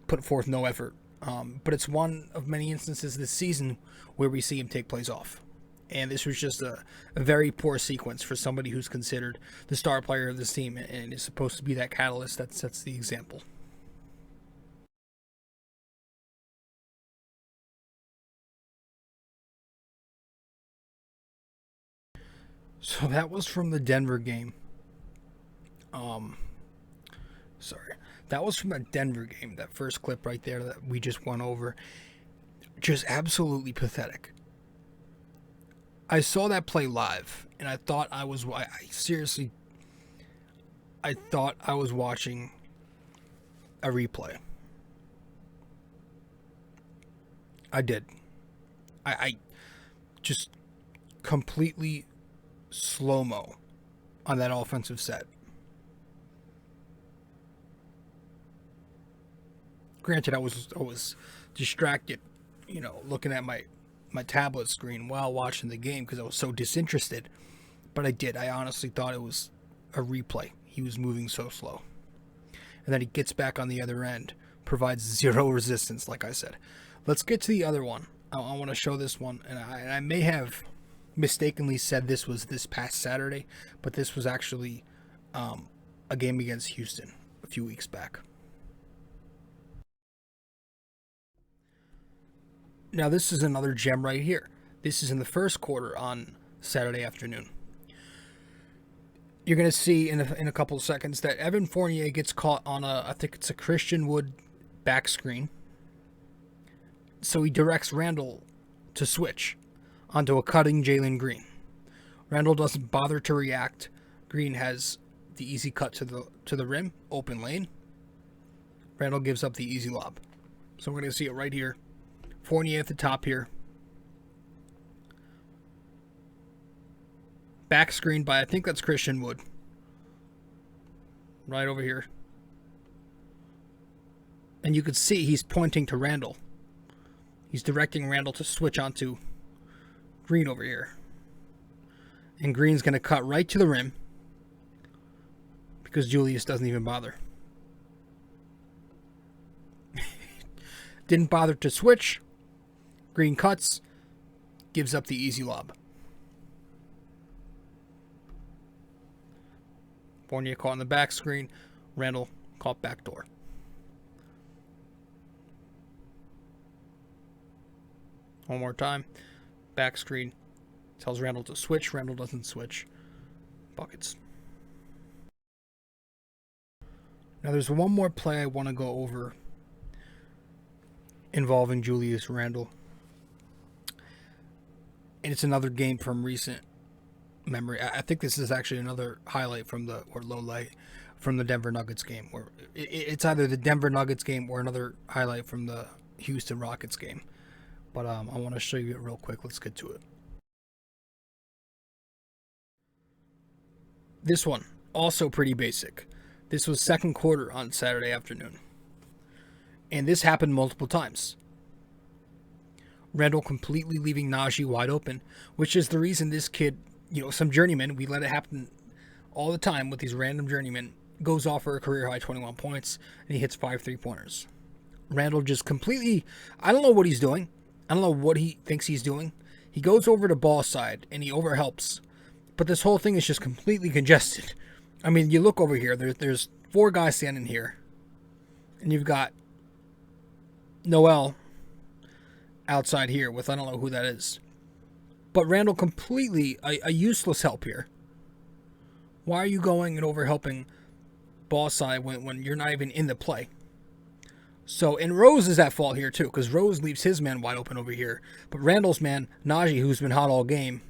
put forth no effort. But it's one of many instances this season where we see him take plays off. And this was just a very poor sequence for somebody who's considered the star player of this team and is supposed to be that catalyst that sets the example. So that was from the Denver game. That was from the Denver game, that first clip right there that we just went over. Just absolutely pathetic. I saw that play live, and I thought I thought I was watching a replay. I did. I just completely slow-mo on that offensive set. Granted, I was distracted, looking at my tablet screen while watching the game because I was so disinterested. But I honestly thought it was a replay. He was moving so slow. And then he gets back on the other end, provides zero resistance, like I said. Let's get to the other one. I want to show this one, and I may have mistakenly said this was this past Saturday, but this was actually a game against Houston a few weeks back. Now this is another gem right here. This is in the first quarter on Saturday afternoon. You're going to see in a couple of seconds that Evan Fournier gets caught on I think it's a Christian Wood back screen. So he directs Randall to switch onto a cutting Jalen Green. Randall doesn't bother to react. Green has the easy cut to the rim, open lane. Randall gives up the easy lob. So we're going to see it right here. Fournier at the top here. Back screen by, I think that's Christian Wood. Right over here. And you can see he's pointing to Randall. He's directing Randall to switch onto Green over here. And Green's going to cut right to the rim because Julius doesn't even bother. Didn't bother to switch. Green cuts, gives up the easy lob. Fournier caught on the back screen. Randall caught backdoor. One more time. Back screen. Tells Randall to switch. Randall doesn't switch. Buckets. Now there's one more play I want to go over involving Julius Randle. And it's another game from recent memory. I think this is actually another highlight from low light from the Denver Nuggets game. Where it's either the Denver Nuggets game or another highlight from the Houston Rockets game. But I want to show you it real quick. Let's get to it. This one, also pretty basic. This was second quarter on Saturday afternoon. And this happened multiple times. Randall completely leaving Najee wide open, which is the reason this kid, some journeyman, we let it happen all the time with these random journeymen, goes off for a career high 21 points, and he hits 5 3-pointers. Randall just completely, I don't know what he's doing. I don't know what he thinks he's doing. He goes over to ball side and he overhelps. But this whole thing is just completely congested. I mean, you look over here. There's 4 guys standing here. And you've got Noel outside here with, I don't know who that is. But Randall completely a useless help here. Why are you going and overhelping ball side when you're not even in the play? So, and Rose is at fault here too, because Rose leaves his man wide open over here. But Randall's man, Najee, who's been hot all game,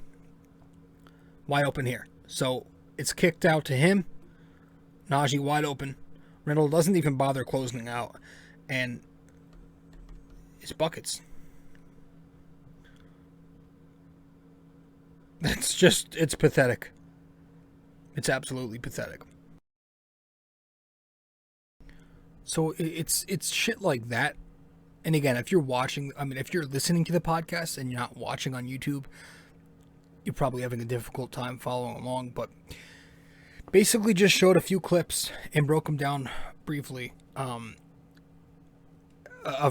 wide open here. So, it's kicked out to him. Najee wide open. Randall doesn't even bother closing out. And it's buckets. It's pathetic. It's absolutely pathetic. So it's shit like that. And again, if you're listening to the podcast and you're not watching on YouTube, you're probably having a difficult time following along. But basically just showed a few clips and broke them down briefly of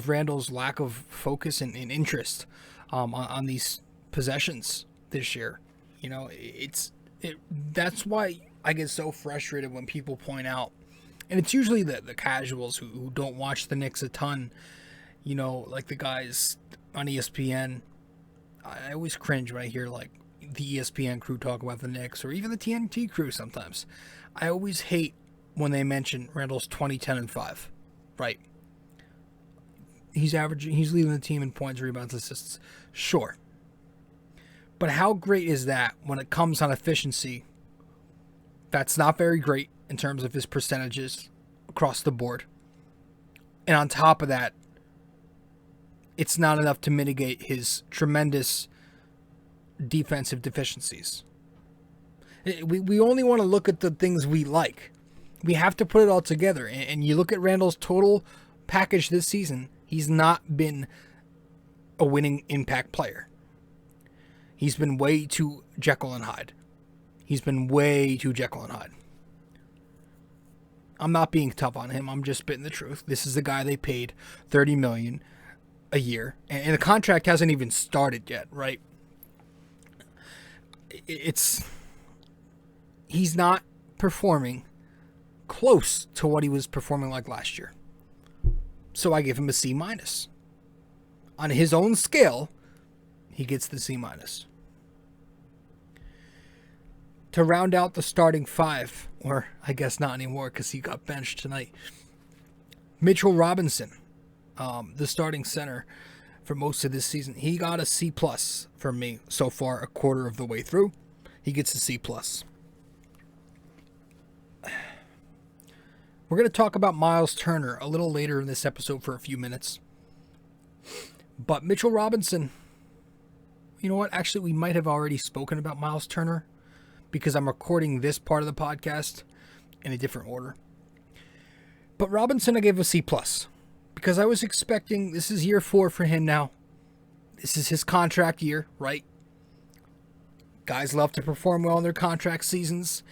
Randall's lack of focus and interest on these possessions this year. You know, that's why I get so frustrated when people point out, and it's usually the casuals who don't watch the Knicks a ton, you know, like the guys on ESPN. I always cringe when I hear like the ESPN crew talk about the Knicks, or even the TNT crew sometimes. I always hate when they mention Randall's 20, 10, and 5, right? He's leading the team in points, rebounds, assists. Sure. But how great is that when it comes on efficiency? That's not very great in terms of his percentages across the board. And on top of that, it's not enough to mitigate his tremendous defensive deficiencies. We only want to look at the things we like. We have to put it all together. And you look at Randall's total package this season, he's not been a winning impact player. He's been way too Jekyll and Hyde. I'm not being tough on him. I'm just spitting the truth. This is the guy they paid $30 million a year, and the contract hasn't even started yet, right? He's not performing close to what he was performing like last year. So I give him a C-. On his own scale, he gets the C-. To round out the starting 5, or I guess not anymore because he got benched tonight, Mitchell Robinson, the starting center for most of this season, he got a C+ from me so far, a quarter of the way through. He gets a C+. We're going to talk about Miles Turner a little later in this episode for a few minutes. But Mitchell Robinson, you know what? Actually, we might have already spoken about Miles Turner because I'm recording this part of the podcast in a different order. But Robinson, I gave a C+, because I was expecting, this is year 4 for him now. This is his contract year, right? Guys love to perform well in their contract seasons.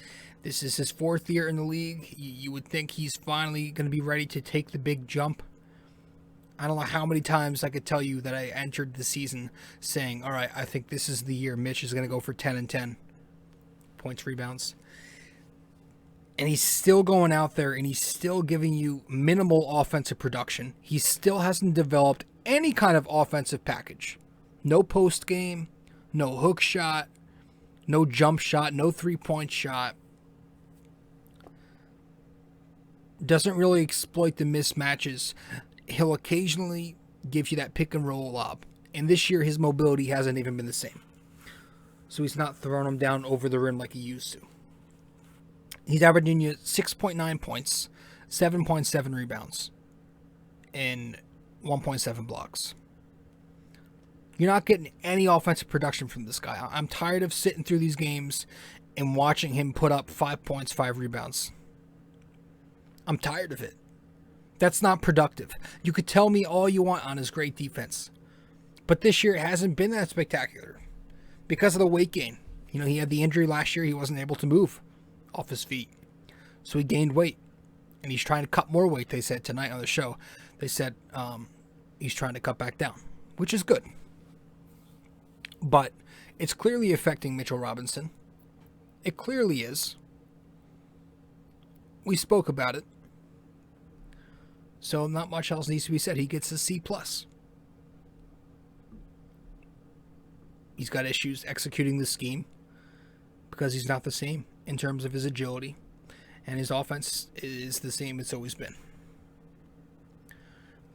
This is his 4th year in the league. You would think he's finally going to be ready to take the big jump. I don't know how many times I could tell you that I entered the season saying, all right, I think this is the year Mitch is going to go for 10 and 10. Points, rebounds. And he's still going out there and he's still giving you minimal offensive production. He still hasn't developed any kind of offensive package. No post game, no hook shot, no jump shot, no 3-point shot. Doesn't really exploit the mismatches. He'll occasionally give you that pick and roll lob. And this year his mobility hasn't even been the same. So he's not throwing them down over the rim like he used to. He's averaging you 6.9 points, 7.7 rebounds, and 1.7 blocks. You're not getting any offensive production from this guy. I'm tired of sitting through these games and watching him put up 5 points, 5 rebounds. I'm tired of it. That's not productive. You could tell me all you want on his great defense. But this year it hasn't been that spectacular because of the weight gain. You know, he had the injury last year. He wasn't able to move off his feet. So he gained weight. And he's trying to cut more weight, they said tonight on the show. They said he's trying to cut back down, which is good. But it's clearly affecting Mitchell Robinson. It clearly is. We spoke about it. So not much else needs to be said. He gets a C+. He's got issues executing the scheme because he's not the same in terms of his agility. And his offense is the same it's always been.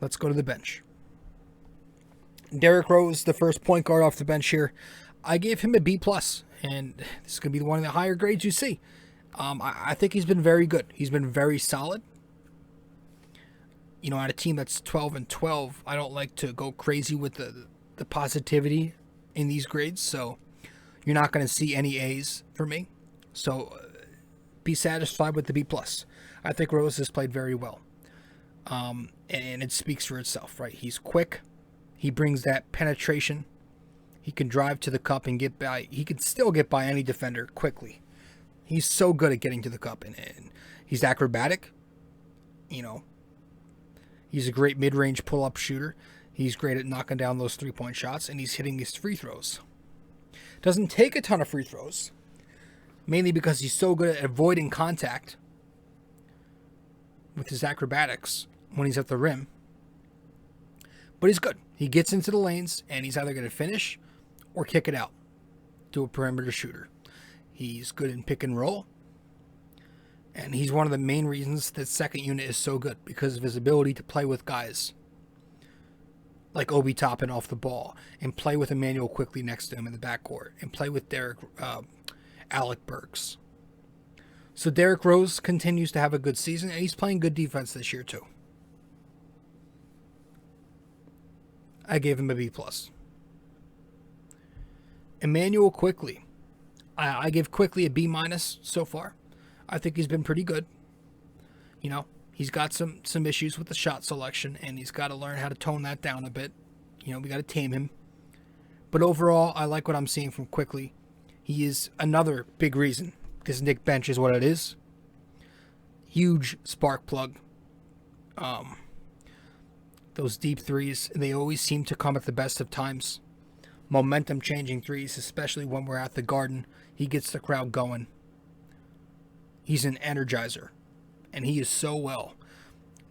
Let's go to the bench. Derrick Rose, the first point guard off the bench here. I gave him a B+, and this is going to be one of the higher grades you see. I think he's been very good. He's been very solid. You know, on a team that's 12-12, I don't like to go crazy with the positivity in these grades, so you're not going to see any A's for me. So be satisfied with the B+. I think Rose has played very well. And it speaks for itself, right? He's quick. He brings that penetration. He can drive to the cup and get by. He can still get by any defender quickly. He's so good at getting to the cup. And he's acrobatic. You know, he's a great mid-range pull-up shooter. He's great at knocking down those three-point shots, and he's hitting his free throws. Doesn't take a ton of free throws, mainly because he's so good at avoiding contact with his acrobatics when he's at the rim. But he's good. He gets into the lanes, and he's either going to finish or kick it out to a perimeter shooter. He's good in pick and roll, and he's one of the main reasons that second unit is so good, because of his ability to play with guys like Obi Toppin off the ball, and play with Emmanuel Quickly next to him in the backcourt, and play with Alec Burks. So Derrick Rose continues to have a good season, and he's playing good defense this year too. I gave him a B+. Emmanuel Quickly. I give Quickly a B- so far. I think he's been pretty good. You know, he's got some issues with the shot selection, and he's got to learn how to tone that down a bit. You know, we got to tame him. But overall, I like what I'm seeing from Quickly. He is another big reason this Knicks bench is what it is. Huge spark plug. Those deep threes, they always seem to come at the best of times. Momentum changing threes, especially when we're at the Garden. He gets the crowd going. He's an energizer. And he is so well,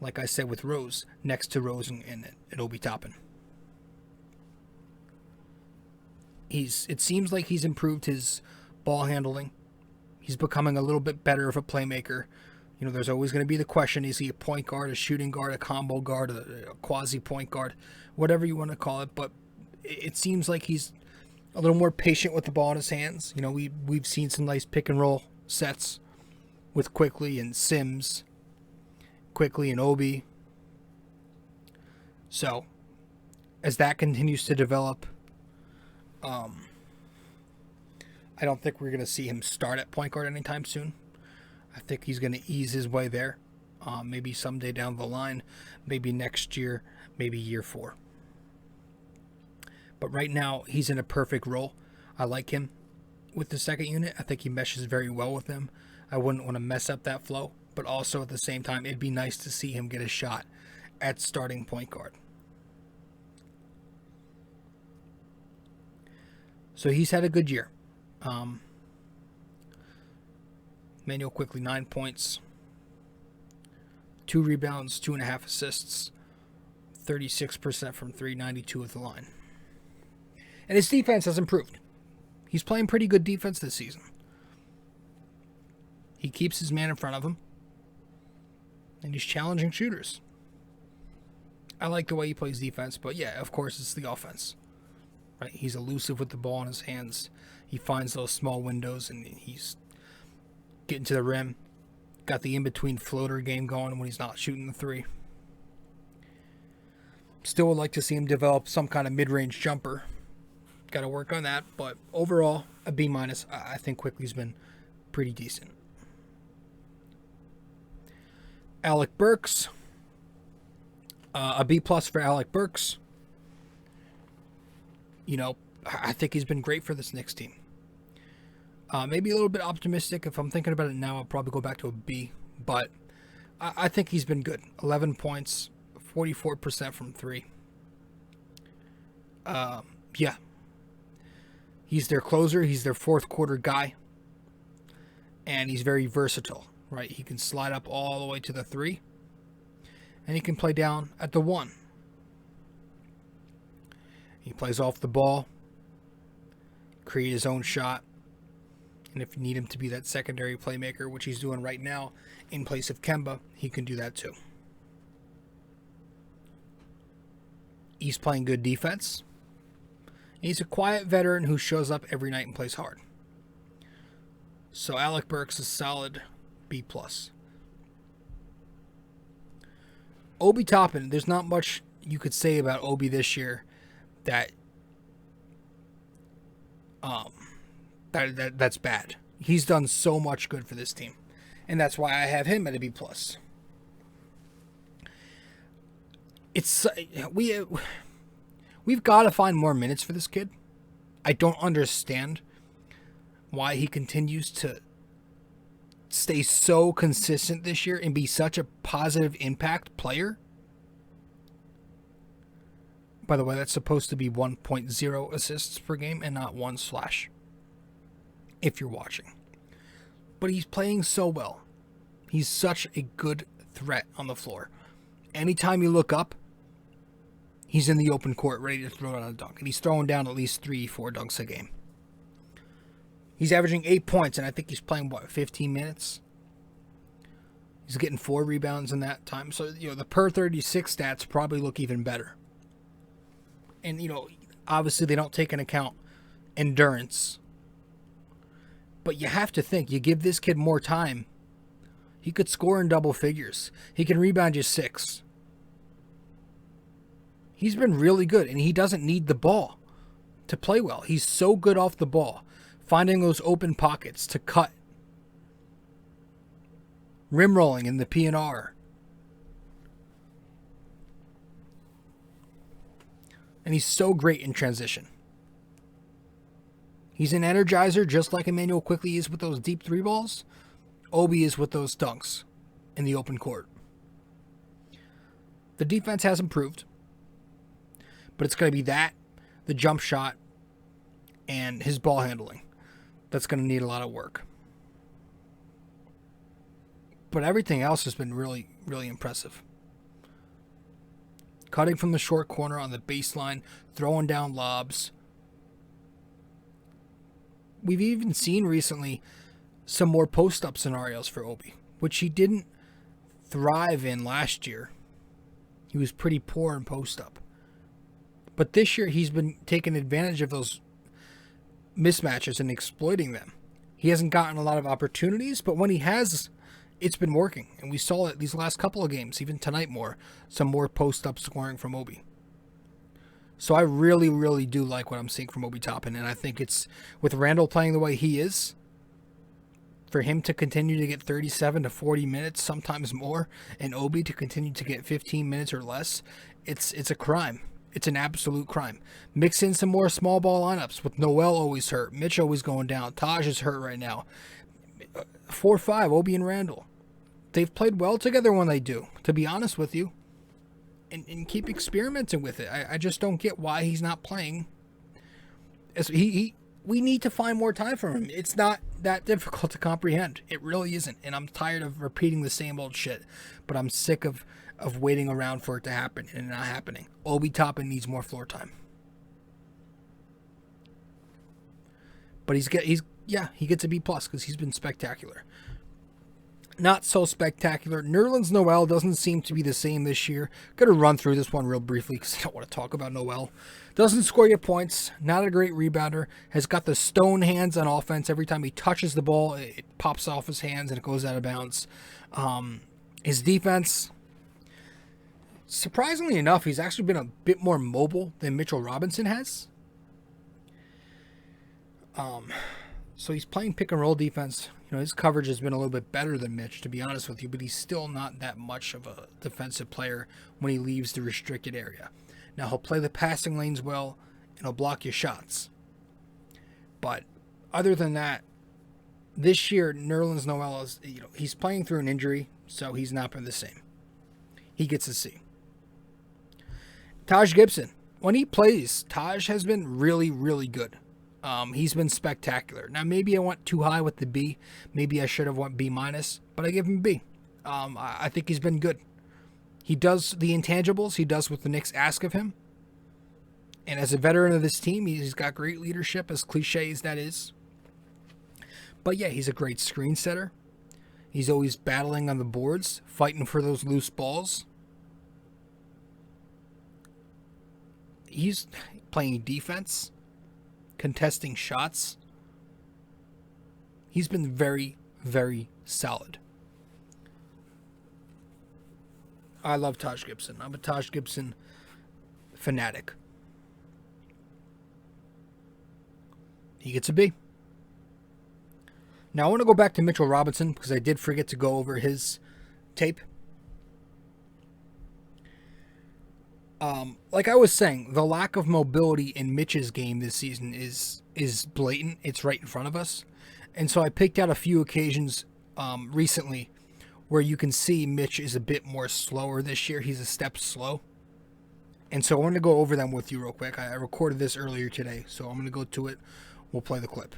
like I said with Rose, next to Rose and Obi Toppin. It seems like he's improved his ball handling. He's becoming a little bit better of a playmaker. You know, there's always going to be the question, is he a point guard, a shooting guard, a combo guard, a quasi-point guard, whatever you want to call it. But it seems like he's a little more patient with the ball in his hands. You know, we've seen some nice pick-and-roll sets with Quickly and Sims, Quickly and Obi. So, as that continues to develop, I don't think we're going to see him start at point guard anytime soon. I think he's going to ease his way there. Maybe someday down the line, maybe next year, maybe year 4. But right now, he's in a perfect role. I like him with the second unit. I think he meshes very well with them. I wouldn't want to mess up that flow. But also at the same time, it'd be nice to see him get a shot at starting point guard. So he's had a good year. Emmanuel Quickly, 9 points, 2 rebounds, 2.5 assists, 36% from 3, 92 at the line. And his defense has improved. He's playing pretty good defense this season. He keeps his man in front of him, and he's challenging shooters. I like the way he plays defense, but yeah, of course, it's the offense. Right? He's elusive with the ball in his hands. He finds those small windows, and he's getting to the rim. Got the in-between floater game going when he's not shooting the three. Still would like to see him develop some kind of mid-range jumper. Got to work on that, but overall, a B-. I think Quickly's been pretty decent. Alec Burks. A B+ for Alec Burks. You know, I think he's been great for this Knicks team. Maybe a little bit optimistic. If I'm thinking about it now, I'll probably go back to a B. But I think he's been good. 11 points, 44% from 3. Yeah. He's their closer. He's their fourth quarter guy. And he's very versatile, right? He can slide up all the way to the 3. And he can play down at the 1. He plays off the ball, create his own shot. And if you need him to be that secondary playmaker, which he's doing right now in place of Kemba, he can do that too. He's playing good defense. He's a quiet veteran who shows up every night and plays hard. So Alec Burks is solid B+. Obi Toppin, there's not much you could say about Obi this year that's bad. He's done so much good for this team, and that's why I have him at a B+. We've got to find more minutes for this kid. I don't understand why he continues to stay so consistent this year and be such a positive impact player. By the way, that's supposed to be 1.0 assists per game and not 1 slash, if you're watching. But he's playing so well. He's such a good threat on the floor. Anytime you look up, he's in the open court ready to throw down a dunk. And he's throwing down at least 3-4 dunks a game. He's averaging 8 points, and I think he's playing, 15 minutes? He's getting 4 rebounds in that time. So, the per 36 stats probably look even better. And, obviously they don't take into account endurance. But you have to think, you give this kid more time, he could score in double figures. He can rebound you 6. He's been really good, and he doesn't need the ball to play well. He's so good off the ball, finding those open pockets to cut. Rim rolling in the P&R. And he's so great in transition. He's an energizer, just like Emmanuel Quickley is with those deep 3 balls. Obi is with those dunks in the open court. The defense has improved. But it's going to be that, the jump shot, and his ball handling. That's going to need a lot of work. But everything else has been really, really impressive. Cutting from the short corner on the baseline, throwing down lobs. We've even seen recently some more post-up scenarios for Obi, which he didn't thrive in last year. He was pretty poor in post-up. But this year he's been taking advantage of those mismatches and exploiting them. He hasn't gotten a lot of opportunities, but when he has, it's been working. And we saw it these last couple of games, even tonight some more post-up scoring from Obi. So I really, really do like what I'm seeing from Obi Toppin. And I think it's, with Randall playing the way he is, for him to continue to get 37 to 40 minutes, sometimes more, and Obi to continue to get 15 minutes or less, it's a crime. It's an absolute crime. Mix in some more small ball lineups with Noel always hurt, Mitch always going down, Taj is hurt right now. 4-5, Obi and Randall. They've played well together when they do, to be honest with you. And keep experimenting with it. I just don't get why he's not playing. We need to find more time for him. It's not that difficult to comprehend. It really isn't. And I'm tired of repeating the same old shit. But I'm sick of waiting around for it to happen and not happening. Obi Toppin needs more floor time. But he gets a B+ because he's been spectacular. Not so spectacular. Nerlens Noel doesn't seem to be the same this year. Going to run through this one real briefly because I don't want to talk about Noel. Doesn't score you points. Not a great rebounder. Has got the stone hands on offense. Every time he touches the ball, it pops off his hands and it goes out of bounds. His defense, surprisingly enough, he's actually been a bit more mobile than Mitchell Robinson has. So he's playing pick and roll defense. His coverage has been a little bit better than Mitch, to be honest with you, but he's still not that much of a defensive player when he leaves the restricted area. Now, he'll play the passing lanes well, and he'll block your shots. But other than that, this year, Nerlens Noel is, he's playing through an injury, so he's not been the same. He gets a C. Taj Gibson. When he plays, Taj has been really, really good. He's been spectacular. Now, maybe I went too high with the B. Maybe I should have went B-, but I give him B. I think he's been good. He does the intangibles. He does what the Knicks ask of him. And as a veteran of this team, he's got great leadership, as cliche as that is. But yeah, he's a great screen setter. He's always battling on the boards, fighting for those loose balls. He's playing defense, contesting shots. He's been very, very solid. I love Taj Gibson. I'm a Taj Gibson fanatic. He gets a B. Now I want to go back to Mitchell Robinson because I did forget to go over his tape. Like I was saying, the lack of mobility in Mitch's game this season is blatant. It's right in front of us. And so I picked out a few occasions recently where you can see Mitch is a bit more slower this year. He's a step slow. And so I want to go over them with you real quick. I recorded this earlier today, so I'm going to go to it. We'll play the clip.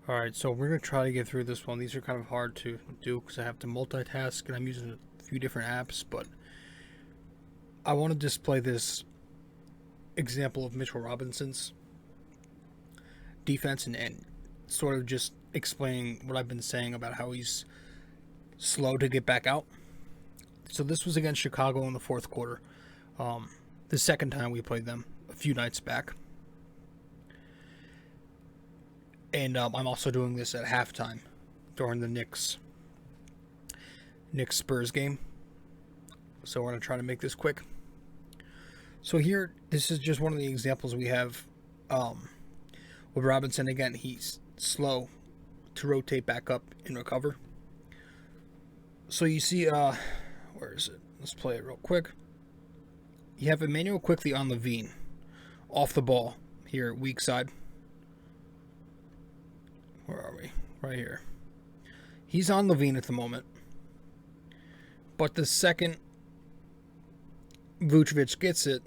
Alright, so we're going to try to get through this one. These are kind of hard to do because I have to multitask and I'm using a few different apps, but I want to display this example of Mitchell Robinson's defense and sort of just explaining what I've been saying about how he's slow to get back out. So this was against Chicago in the fourth quarter. The second time we played them a few nights back. And I'm also doing this at halftime during the Knicks Spurs game. So we're going to try to make this quick. So here, this is just one of the examples we have with Robinson. Again, he's slow to rotate back up and recover. So you see, where is it? Let's play it real quick. You have Emmanuel quickly on Levine, off the ball here, weak side. Where are we? Right here. He's on Levine at the moment. But the second Vucevic gets it,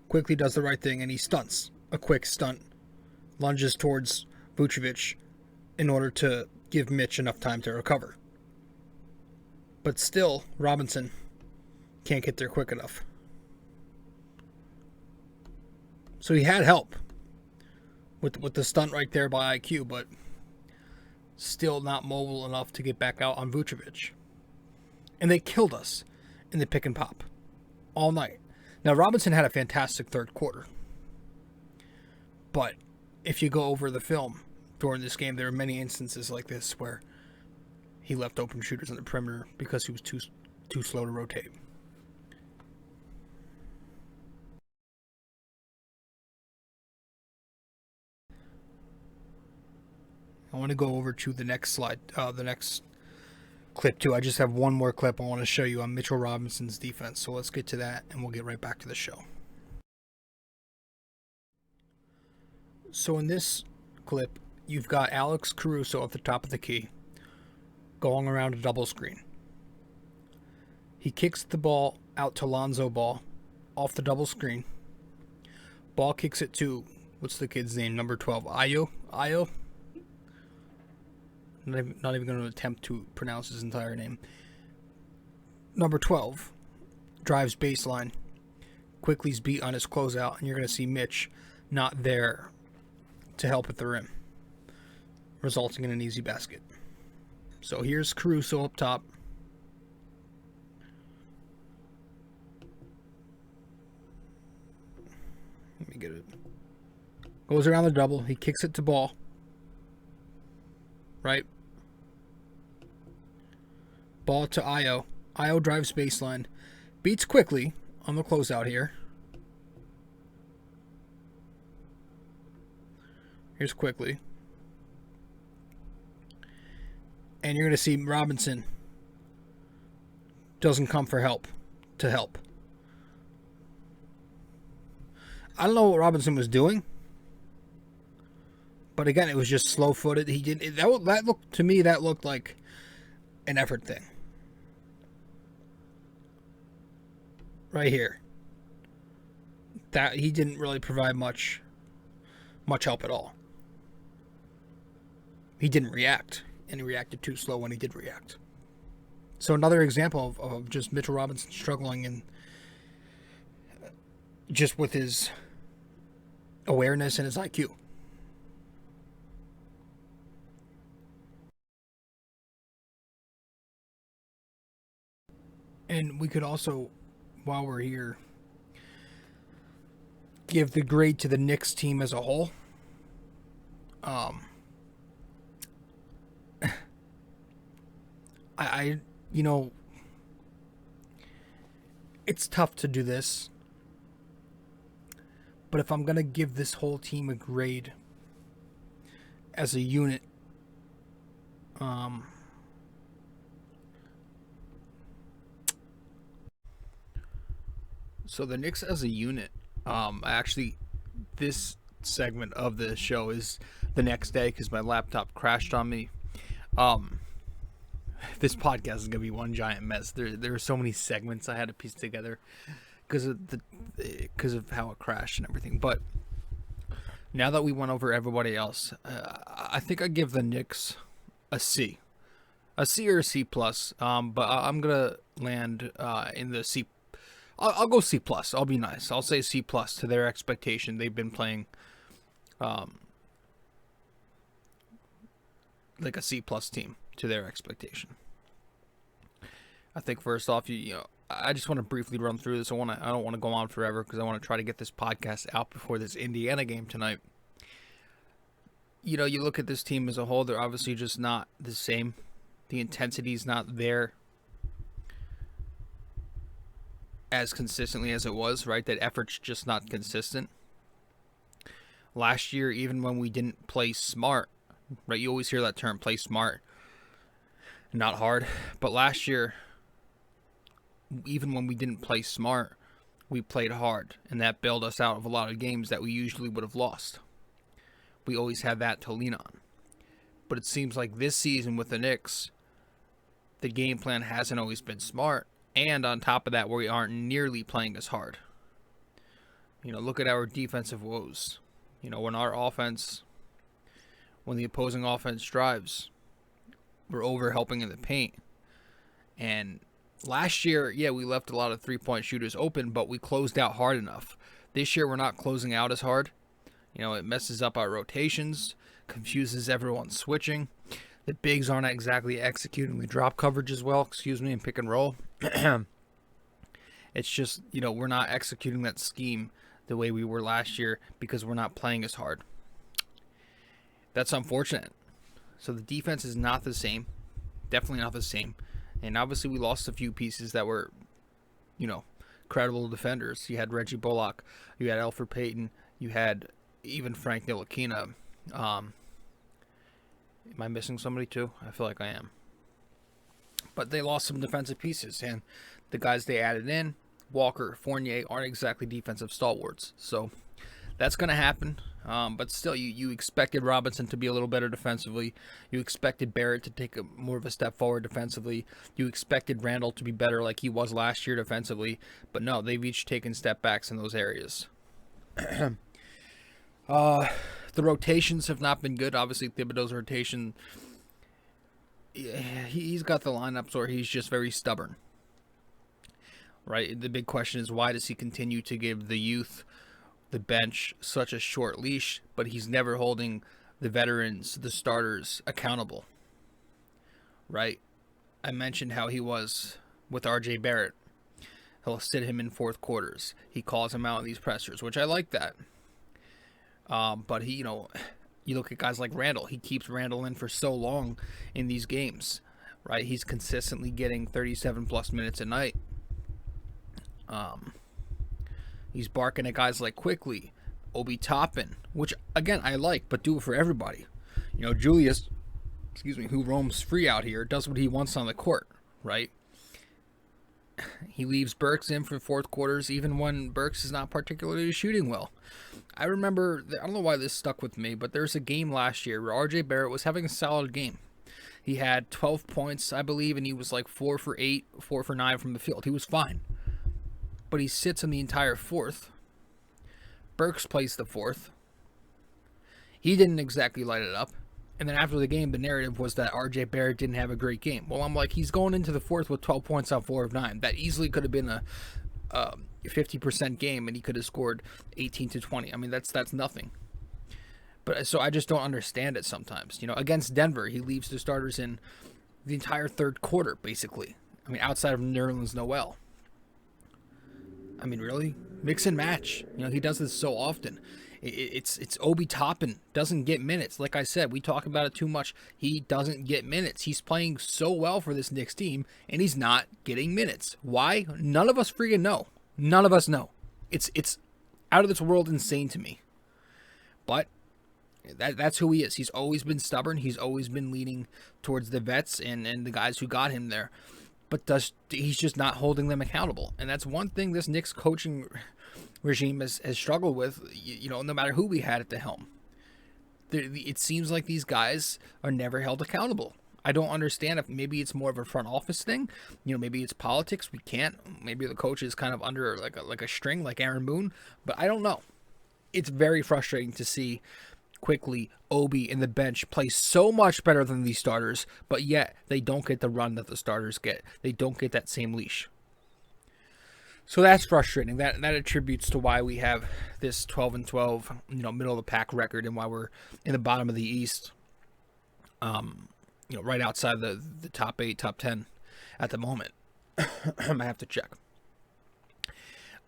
quickly does the right thing, and he stunts. A quick stunt. Lunges towards Vucevic in order to give Mitch enough time to recover. But still, Robinson can't get there quick enough. So he had help with the stunt right there by IQ, but still not mobile enough to get back out on Vucevic. And they killed us in the pick and pop all night. Now, Robinson had a fantastic third quarter. But if you go over the film during this game, there are many instances like this where he left open shooters on the perimeter because he was too slow to rotate. I want to go over to the next slide, the next clip too. I just have one more clip I want to show you on Mitchell Robinson's defense. So let's get to that and we'll get right back to the show. So in this clip, you've got Alex Caruso at the top of the key going around a double screen. He kicks the ball out to Lonzo Ball off the double screen. Ball kicks it to, what's the kid's name? Number 12, Ayo? Not even going to attempt to pronounce his entire name. Number 12 drives baseline. Quickly's beat on his closeout, and you're going to see Mitch not there to help at the rim, resulting in an easy basket. So here's Caruso up top. Let me get it. Goes around the double. He kicks it to Ball. Right? Ball to Ayo. Ayo drives baseline. Beats quickly on the closeout here. Here's quickly. And you're going to see Robinson doesn't come for help. I don't know what Robinson was doing. But again, it was just slow-footed. That looked to me, that looked like an effort thing. Right here. that he didn't really provide much help at all. He didn't react, and he reacted too slow when he did react. So another example of just Mitchell Robinson struggling and just with his awareness and his IQ. And we could also, while we're here, give the grade to the Knicks team as a whole. I you know, it's tough to do this, but if I'm gonna give this whole team a grade as a unit, so the Knicks as a unit, actually, this segment of the show is the next day because my laptop crashed on me. This podcast is gonna be one giant mess. There are so many segments I had to piece together because of how it crashed and everything. But now that we went over everybody else, I think I give the Knicks a C or a C plus. But I'm gonna land in the C. I'll go C plus. I'll be nice. I'll say C plus to their expectation. They've been playing like a C plus team to their expectation. I think first off, you know, I just want to briefly run through this. I don't want to go on forever because I want to try to get this podcast out before this Indiana game tonight. You know, you look at this team as a whole, they're obviously just not the same. The intensity's not there as consistently as it was, right? That effort's just not consistent. Last year, even when we didn't play smart, right? You always hear that term, play smart, not hard. But last year, even when we didn't play smart, we played hard, and that bailed us out of a lot of games that we usually would have lost. We always had that to lean on. But it seems like this season with the Knicks, the game plan hasn't always been smart, and on top of that, we aren't nearly playing as hard. You know, look at our defensive woes. You know, when the opposing offense drives, we're over helping in the paint. And last year, yeah, we left a lot of three-point shooters open, but we closed out hard enough. This year, we're not closing out as hard. You know, it messes up our rotations, confuses everyone switching. The bigs aren't exactly executing the drop coverage as well, and pick and roll. It's just, you know, we're not executing that scheme the way we were last year because we're not playing as hard. That's unfortunate. So the defense is not the same. Definitely not the same. And obviously we lost a few pieces that were, you know, credible defenders. You had Reggie Bullock. You had Elfrid Payton. You had even Frank Ntilikina. Am I missing somebody too? I feel like I am. But they lost some defensive pieces. And the guys they added in, Walker, Fournier, aren't exactly defensive stalwarts. So that's going to happen. But still, you expected Robinson to be a little better defensively. You expected Barrett to take more of a step forward defensively. You expected Randall to be better like he was last year defensively. But no, they've each taken step backs in those areas. The rotations have not been good. Obviously, Thibodeau's rotation, he's got the lineups where he's just very stubborn. Right? The big question is, why does he continue to give the youth, the bench, such a short leash, but he's never holding the veterans, the starters, accountable? Right? I mentioned how he was with RJ Barrett. He'll sit him in fourth quarters. He calls him out in these pressers, which I like that. But he, you know, you look at guys like Randall. He keeps Randall in for so long in these games, right? He's consistently getting 37 plus minutes a night. He's barking at guys like Quickly, Obi Toppin, which again I like, but do it for everybody. You know, Julius, who roams free out here, does what he wants on the court, right? He leaves Burks in for fourth quarters, even when Burks is not particularly shooting well. I remember, I don't know why this stuck with me, but there's a game last year where RJ Barrett was having a solid game. He had 12 points, I believe, and he was like 4 for 8, 4 for 9 from the field. He was fine. But he sits in the entire fourth, Burks placed the fourth. He didn't exactly light it up. And then after the game, the narrative was that RJ Barrett didn't have a great game. Well, I'm like, he's going into the fourth with 12 points on 4 of 9. That easily could have been a 50% game, and he could have scored 18 to 20. I mean, that's nothing. But so I just don't understand it sometimes. You know, against Denver, he leaves the starters in the entire third quarter, basically. I mean, outside of Nerlens Noel. I mean, really? Mix and match. You know, he does this so often. It's Obi Toppin doesn't get minutes. Like I said, we talk about it too much. He doesn't get minutes. He's playing so well for this Knicks team, and he's not getting minutes. Why? None of us freaking know. None of us know. It's out of this world insane to me. But that's who he is. He's always been stubborn. He's always been leaning towards the vets and the guys who got him there. But he's just not holding them accountable. And that's one thing this Knicks coaching regime has struggled with, you know, no matter who we had at the helm. It seems like these guys are never held accountable. I don't understand if maybe it's more of a front office thing. You know, maybe it's politics. We can't. Maybe the coach is kind of under like a string like Aaron Boone. But I don't know. It's very frustrating to see quickly Obi and the bench play so much better than these starters, but yet they don't get the run that the starters get. They don't get that same leash. So that's frustrating. That attributes to why we have this 12-12, you know, middle of the pack record, and why we're in the bottom of the East. You know, right outside the top 8, top 10 at the moment. I have to check.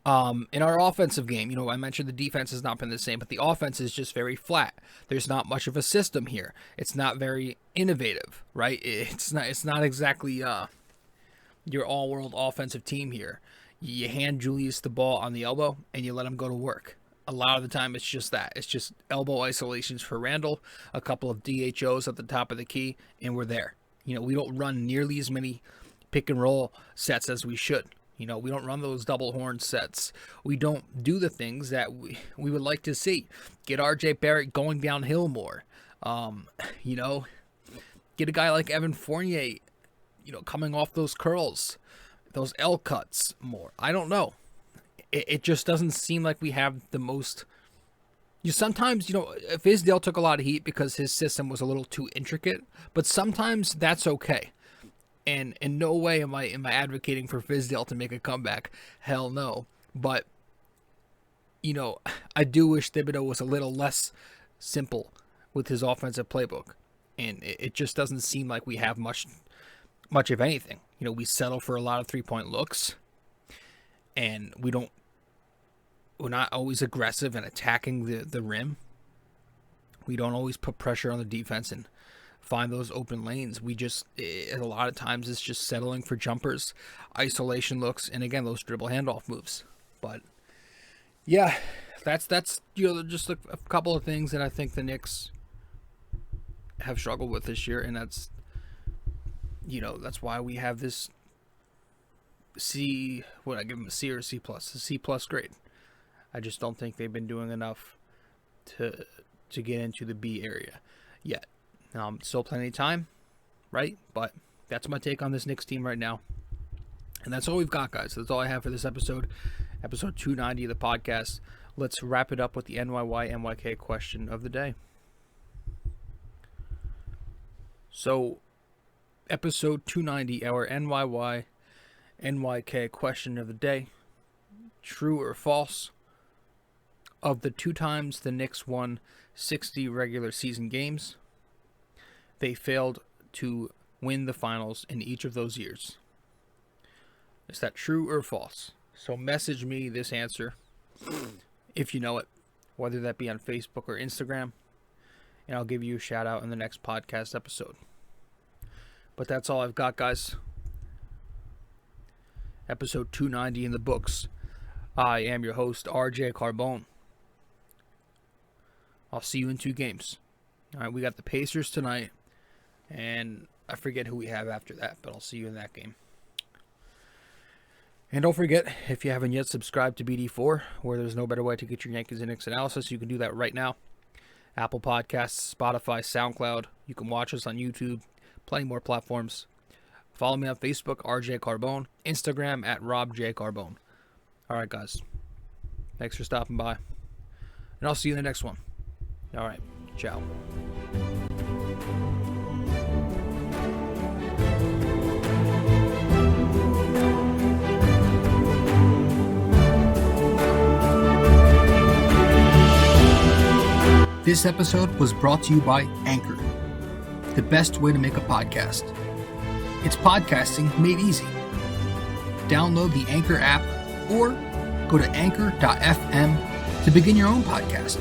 In our offensive game, you know, I mentioned the defense has not been the same, but the offense is just very flat. There's not much of a system here. It's not very innovative, right? It's not exactly your all-world offensive team here. You hand Julius the ball on the elbow and you let him go to work. A lot of the time it's just that. It's just elbow isolations for Randall, a couple of DHOs at the top of the key, and we're there. You know, we don't run nearly as many pick and roll sets as we should. You know, we don't run those double horn sets. We don't do the things that we would like to see. Get RJ Barrett going downhill more. You know, get a guy like Evan Fournier, you know, coming off those curls, those L cuts more. I don't know. It just doesn't seem like we have the most. Sometimes, you know, Fizdale took a lot of heat because his system was a little too intricate, but sometimes that's okay. And in no way am I advocating for Fizdale to make a comeback. Hell no. But, you know, I do wish Thibodeau was a little less simple with his offensive playbook. And it just doesn't seem like we have much of anything. You know, we settle for a lot of three-point looks. And we're not always aggressive and attacking the rim. We don't always put pressure on the defense and find those open lanes. We just, a lot of times it's just settling for jumpers, isolation looks, and again, those dribble handoff moves. But yeah, that's you know, just a couple of things that I think the Knicks have struggled with this year, and that's, you know, that's why we have this C, what I give them a C or a C plus, a C plus grade. I just don't think they've been doing enough to get into the B area yet. Still plenty of time, right? But that's my take on this Knicks team right now. And that's all we've got, guys. That's all I have for this episode 290 of the podcast. Let's wrap it up with the NYY-NYK question of the day. So, episode 290, our NYY-NYK question of the day. True or false? Of the 2 times the Knicks won 60 regular season games, they failed to win the finals in each of those years. Is that true or false? So message me this answer if you know it, whether that be on Facebook or Instagram, and I'll give you a shout out in the next podcast episode. But that's all I've got, guys. Episode 290 in the books. I am your host, rjcarbone. I'll see you in 2 games. All right, we got the Pacers tonight, and I forget who we have after that, but I'll see you in that game. And don't forget, if you haven't yet subscribed to BD4, where there's no better way to get your Yankees and Knicks analysis, you can do that right now. Apple Podcasts, Spotify, SoundCloud. You can watch us on YouTube, plenty more platforms. Follow me on Facebook, RJ Carbone. Instagram, @RobJCarbone. All right, guys. Thanks for stopping by. And I'll see you in the next one. All right. Ciao. This episode was brought to you by Anchor, the best way to make a podcast. It's podcasting made easy. Download the Anchor app or go to anchor.fm to begin your own podcast.